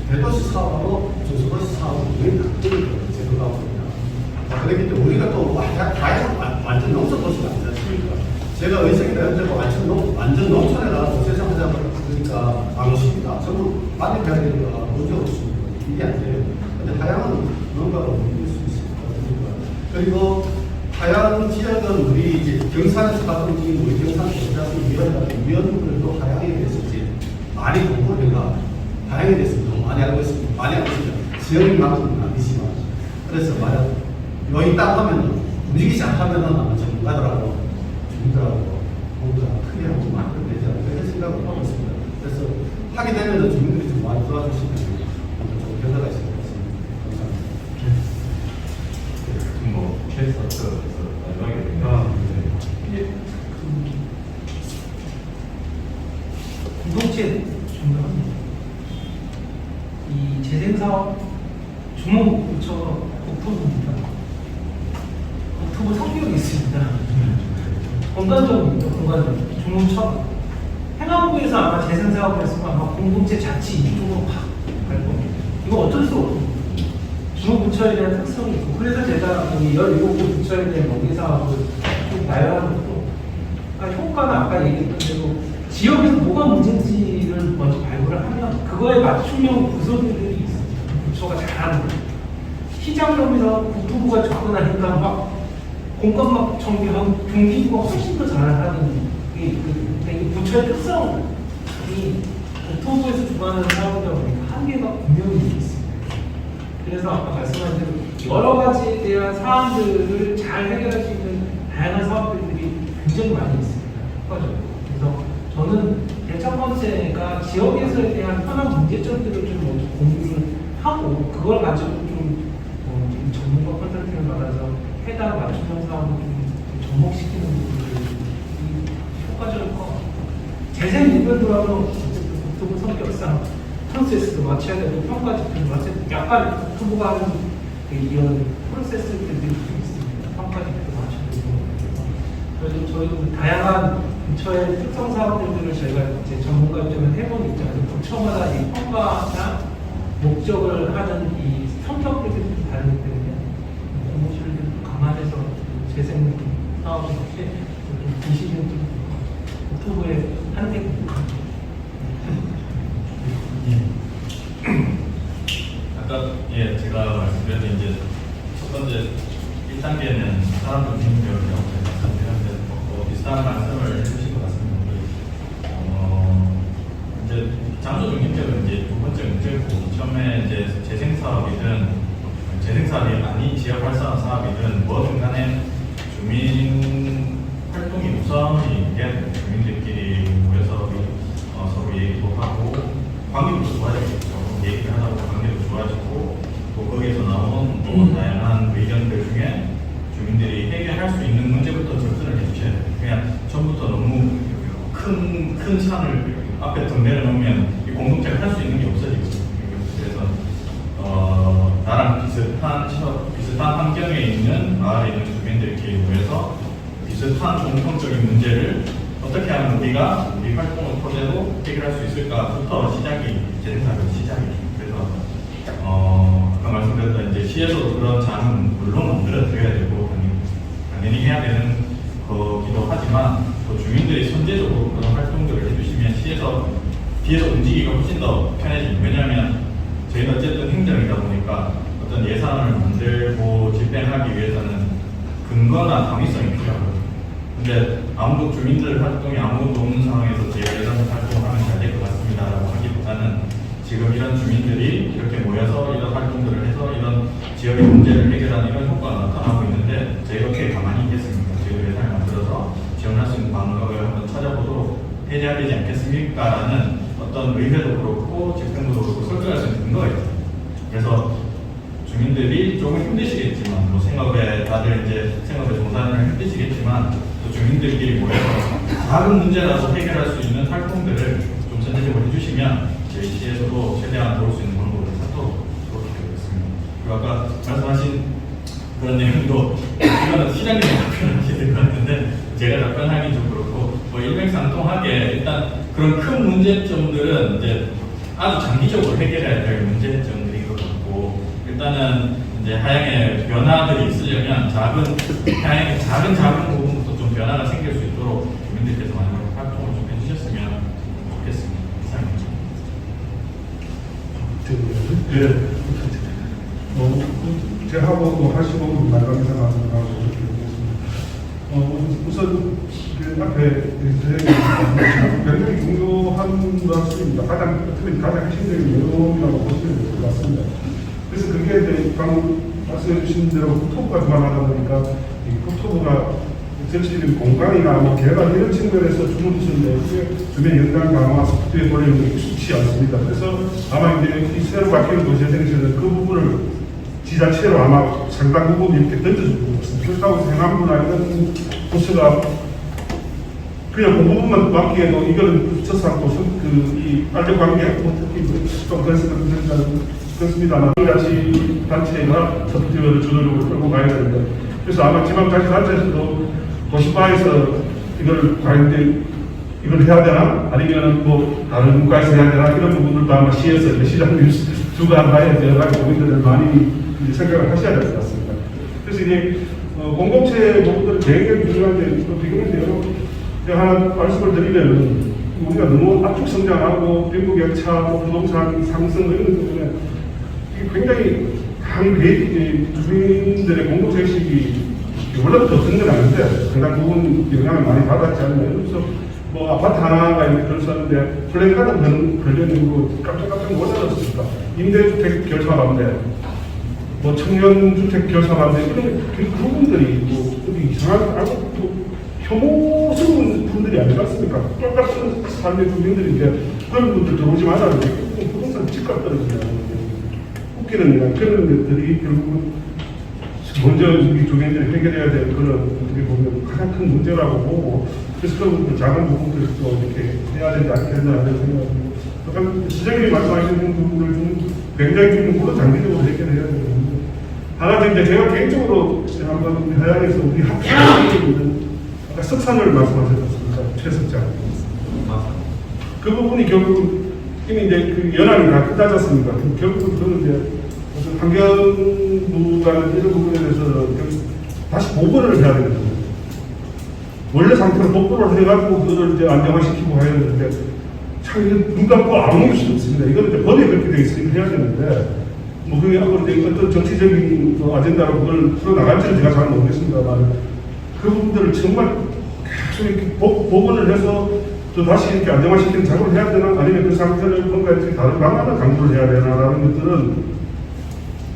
Speaker 4: 대도시 사업하고 중소도시 사업은 굉장히 각도를 제공하고 있습니다. 그렇기 때문에 우리가 또 완전 농촌도시가 아니지 않습니까? 제가 의석이 되었는데 완전 농촌에 나가서 세상하자 그러니까 방식이다. 전부 만들어야 되니까 문제 없습니다. 이게 안 돼요. 근데 하양은 뭔가가 움직일 수 있을 것 같으니까. 그리고 하양 지역은 우리 이제 경산에서 가끔 우리 경산 위원들도 하양에 대해서 이제 많이 공부해가 하양에 대해서 너무 많이 알고 있습니다. 많이 알고 있습니다. 지역만큼은 아니지만. 그래서 만약 여기 딱 하면은 움직이지 않다면은 아마 전문가들하고 주민들하고 뭔가 크게 하고 만들어내지 않을까 이런 생각을 하고 있습니다. 그래서 하게 되면은 주민들이 좀 많이 도와주시면 좀 변화가 있을 것 같습니다. 감사합니다.
Speaker 3: 뭐 최서 마지막에
Speaker 5: 공동체 중요합니다. 이 재생사업 주무부처 오픈입니다. 오픈은 성격이 있습니다. 공간적으로 공간적으로 주무처 행안부에서 아마 재생사업에서 아마 공동체 자치 이쪽으로 확 갈 겁니다. 이거 어쩔 수 없습니다. 중부부처에 대한 특성이 있고, 그래서 제가 여기 17개 부처에 대한 명예사업을 좀 나열하는 것도, 효과는 아까 얘기했던 대로 지역에서 뭐가 문제인지를 먼저 발굴을 하면 그거에 맞춤형 부서들이 있습니다. 부처가 잘하는 거예요. 시장점에서 국토부가 접근하니까 막 공간 막 정비하고 경기부가 훨씬 더 잘하는 게 있거든요. 그러니까 이 부처의 특성이 국토부에서 주관하는 사업이다 보니까 한계가 분명히 있습니다. 그래서 아까 말씀하신 대로 여러 가지에 대한 사안들을 잘 해결할 수 있는 다양한 사업들이 굉장히 많이 있습니다. 효과적으로. 그래서 저는 첫 번째가 지역에서에 대한 현안 문제점들을 좀 먼저 공유를 하고 그걸 가지고 좀 전문가 컨설팅을 받아서 해당 맞춤형 사업을 좀 접목시키는 부분들이 효과적일 것 같아요. 재생 일변도라도 어쨌든 국토부 성격상 프로세스도 맞춰야 되고 평가 지표도 맞춰야 되고 약간 국토부가 하는 이런 프로세스들이 좀 있습니다. 평가 지표도 맞춰야 되고 그래서 저희도 다양한 부처의 특성 사업들을 저희가 이제 전문가 입장에서 해본 입장에서 부처마다 이 평가나 목적을 하는 이 성격들이 좀 다르기 때문에 공모실을 좀 감안해서 재생 사업을 이렇게 좀 보시면 좀 국토부의 한택입니다.
Speaker 2: 아까 제가 말씀드렸던 이제 첫 번째 1단계는 사람들 교육이라고 말씀드렸는데 비슷한 말씀을 해주신 것 같습니다. 이제 장소 중립적은 이제 두 번째 문제고 처음에 이제 재생사업이 아닌 지역 활성화 사업이든 뭐든 간에 주민 활동이 우선이 돼야 돼요. 주민들끼리 모여서 서로 얘기도 하고 관계도 좋아지겠죠. 얘기를 하다 보면 관계도 좋아지고 또 거기에서 나온 또 다양한 의견들 중에 주민들이 해결할 수 있는 문제부터 접근을 해주셔야 돼요. 그냥 처음부터 너무 큰 산을 앞에 등 내려놓으면 이 공동체가 할 수 있는 게 없어지거든요. 그래서 나랑 비슷한 환경에 있는 마을에 있는 주민들끼리 모여서 비슷한 공통적인 문제를 어떻게 하면 우리가 우리 활동을 토대로 해결할 수 있을까부터 재생사업의 시작이죠. 그래서 아까 말씀드렸던 이제 시에서도 그런 장은 물론 만들어드려야 되고 당연히 해야 되는 거기도 하지만 또 주민들이 선제적으로 그런 활동들을 해주시면 시에서 뒤에서 움직이기가 훨씬 더 편해집니다. 왜냐하면 저희는 어쨌든 행정이다 보니까 어떤 예산을 만들고 집행하기 위해서는 근거나 당위성이 필요하거든요. 근데 아무도 주민들 활동이 아무것도 없는 상황에서 저희가 예산 활동을 하면 잘 될 것 같습니다라고 하기보다는 지금 이런 주민들이 이렇게 모여서 이런 활동들을 해서 이런 지역의 문제를 해결하는 이런 효과가 나타나고 있는데 저희가 어떻게 가만히 있겠습니까? 저희가 예산을 만들어서 지원할 수 있는 방법을 한번 찾아보도록 해야 되지 않겠습니까? 라는 어떤 의회도 그렇고 집행부도 그렇고 설득할 수 있는 근거가 있죠. 그래서 주민들이 조금 힘드시겠지만 생업에 다들 이제 생업에 종사하는 힘드시겠지만 또 주민들끼리 모여서 작은 문제라도 해결할 수 있는 활동들을 좀 선제적으로 해주시면 저희 시에서도 최대한 도울 수 있는 방법을 찾도록 그렇게 되겠습니다. 그리고 아까 말씀하신 그런 내용도 이거는 시장님이 답변하셔야 될 것 같은데 제가 답변하기 좀 그렇고 일맥상통하게 일단 그런 큰 문제점들은 이제 아주 장기적으로 해결해야 될 문제점들인 것 같고 일단은 이제 하향의 변화들이 있으려면 하향의 작은 부분부터 좀 변화가 생길 수 있도록 주민들께서 많이 활동을 좀 해주셨으면 좋겠습니다. 이상입니다.
Speaker 1: 제가 하고 하시고 나가면서 나가고 이렇게 되겠습니다. 우선 그 앞에 굉장히 중요한 말씀입니다. 가장 핵심적인 내용이라고 보시면 될 것 같습니다. 그래서 그게 이제 방금 말씀해 주신 대로 국토부가 주관하다 보니까 이 국토부가 전체적인 공간이나 개발 이런 측면에서 주문하셨는데 주변 연관 강화 속도에 돌리는 게 쉽지 않습니다. 그래서 아마 이제 이 새로 바뀌는 도시재생에서는 그 부분을 지자체로 아마 상당 부분 이렇게 던져주고 있습니다. 그렇다고 행안부나 이런 부처가 그냥 그 부분만 맡기에도 이거는 부처상 또이 알력관계 특히 좀 그렇습니다만 같이 단체가 서포티브를 주도적으로 끌고 가야 되는데 그래서 아마 지방자치단체에서도 도시화에서 이걸 가는데 이걸 해야 되나? 아니면 뭐 다른 국가에서 해야 되나? 이런 부분들도 아마 시에서 시장 주가 봐야 여러 가지 고민들을 많이 생각을 하셔야 될 것 같습니다. 그래서 이제 공동체 부분들은 굉장히 중요한데 비교인데요. 제가 하나 말씀을 드리면 우리가 너무 압축 성장하고 빈부격차, 부동산 상승 이런 것 때문에 굉장히 주민들의 공동체 의식이 원래부터 없는 건 아닌데 상당 부분 영향을 많이 받았지 않나요? 그래서 뭐 아파트 하나가 이렇게 들었었는데 플랜카드 걸려있고 깜짝깜짝 놀랐습니다. 임대주택 결사반대, 뭐 청년주택 결사반대 이런 그 부분들이 뭐 이상한 아주 혐오스러운 분들이 아니었습니까? 똑같은 삶의 주민들인데 그런 분들 들어오지 말라는데 부동산 집값 떨어지냐. 웃기는 그런 것들이 결국은 먼저 우리 주민들이 해결해야 될 그런 어떻게 보면 가장 큰 문제라고 보고 그래서 그런 작은 부분들을 또 이렇게 해야 되지 않겠나 하는 생각이고 약간 시장님이 말씀하시는 부분을 좀 굉장히 좀 물론 장기적으로 해결해야 되는데 하나 이제 제가 개인적으로 한번 하양에서 우리 학교에 있는 아까 석산을 말씀하셨습니까? 최석장 그 부분이 결국 이미 이제 그 연합이 다 끝나졌습니까? 결국 그거는 이제 환경부라는 이런 부분에 대해서 다시 복원을 해야 되거든요. 원래 상태로 복구를 해가지고 그거를 이제 안정화시키고 해야 되는데 참 눈 감고 아무 수 없습니다. 이거는 이제 법에 그렇게 되어 있으니까 해야 되는데 뭐 그게 앞으로 이제 어떤 정치적인 아젠다로 그걸 풀어나갈지는 제가 잘 모르겠습니다만 그 부분들을 정말 계속 이렇게 복원을 해서 또 다시 이렇게 안정화시키는 작업을 해야 되나 아니면 그 상태를 뭔가 이렇게 다른 방안을 강구를 해야 되나라는 것들은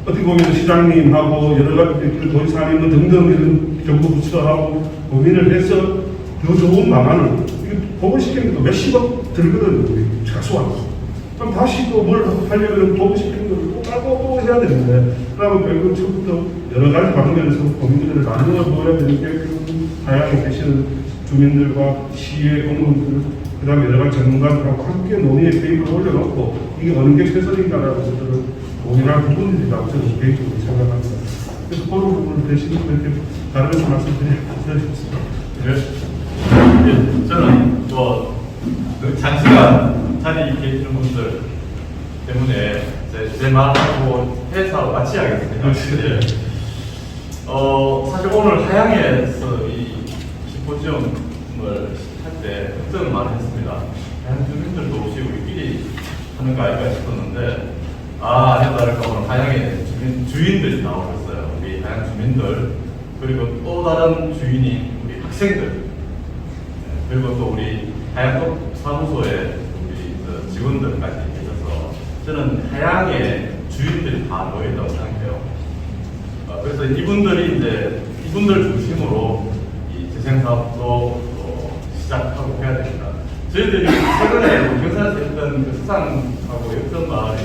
Speaker 1: 어떻게 보면 시장님하고 여러 가지 도지사님 등등 이런 정부 부처하고 고민을 해서 더 좋은 방안을 보고시키는 것도 몇십억 들거든요. 최소한. 그럼 다시 또 뭘 하려면 보고시키는 걸 또 까고 해야 되는데 그러면 결국 처음부터 여러 가지 방면에서 고민들을 나누어 보여야 되는 게 다양하게 계시는 주민들과 시의 공무원들 그 다음에 여러 가지 전문가들하고 함께 논의의 테이블을 올려놓고 이게 어느 게 최선인가라는 것들을 고민할 부분이라고 저는 개인적으로 생각합니다. 그래서 그런 부분을 대신 이렇게 다른 말씀드리겠습니다.
Speaker 3: 네. 저는 뭐 장시간 자리에 계시는 분들 때문에 제 말하고 회사 마치야겠습니다. 네. 사실 오늘 하양에서 이 심포지엄을 할 때 걱정을 많이 했습니다. 하양 주민들도 없이 우리끼리 하는 거 아닐까 싶었는데 아니나 다를까 오늘 하양에 주인들이 나오셨어요. 우리 하양 주민들 그리고 또 다른 주인인 우리 학생들 그리고 또 우리 하양 사무소의 우리 직원들까지 계셔서 저는 하양에 주인들이 다 모여있다고 생각해요. 그래서 이분들 중심으로 이 재생사업도 시작하고 해야 됩니다. 저희들이 최근에 경산에서 했던 그 수상하고 역전 마을이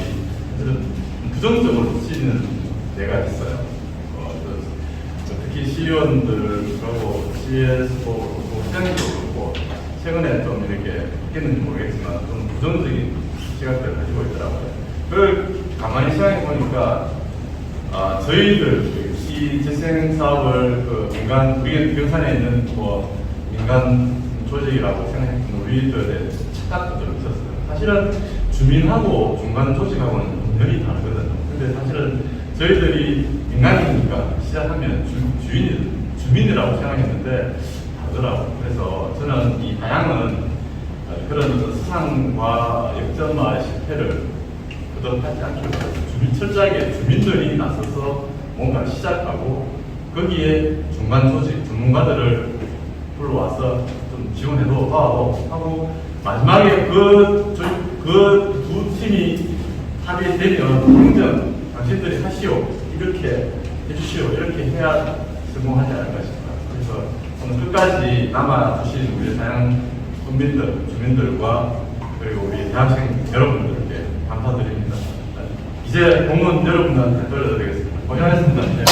Speaker 3: 부정적으로 치는 데가 있어요. 특히 시의원들하고 시에서도 시장님도 그렇고 최근에 좀 이렇게 바뀌는지 모르겠지만 좀 부정적인 시각들을 가지고 있더라고요. 그걸 가만히 생각해 보니까 저희들 이 재생 사업을 우리 경산에 있는 뭐 민간 조직이라고 생각했던 우리들의 착각도 좀 있었어요. 사실은 주민하고 중간 조직하고는 완전히 다르거든요. 근데 사실은 저희들이 민간이니까 시작하면 주민이라고 생각했는데 다르더라고요. 그래서 저는 이 다양한 그런 수상과 역전마의 실패를 거듭하지 않기 위해서 철저하게 주민들이 나서서 뭔가 시작하고 거기에 중간 조직 전문가들을 불러와서 좀 지원해도 하고 마지막에 그 두 팀이 합의되면 행정 당신들이 하시오 이렇게 해주시오 이렇게 해야 성공하지 않을까 싶어요. 그래서 오늘 끝까지 남아주신 우리 다양한 국민들, 주민들과 그리고 우리 대학생 여러분들께 감사드립니다. 이제 공무원 여러분들한테 돌려드리겠습니다. 고생하셨습니다. 네.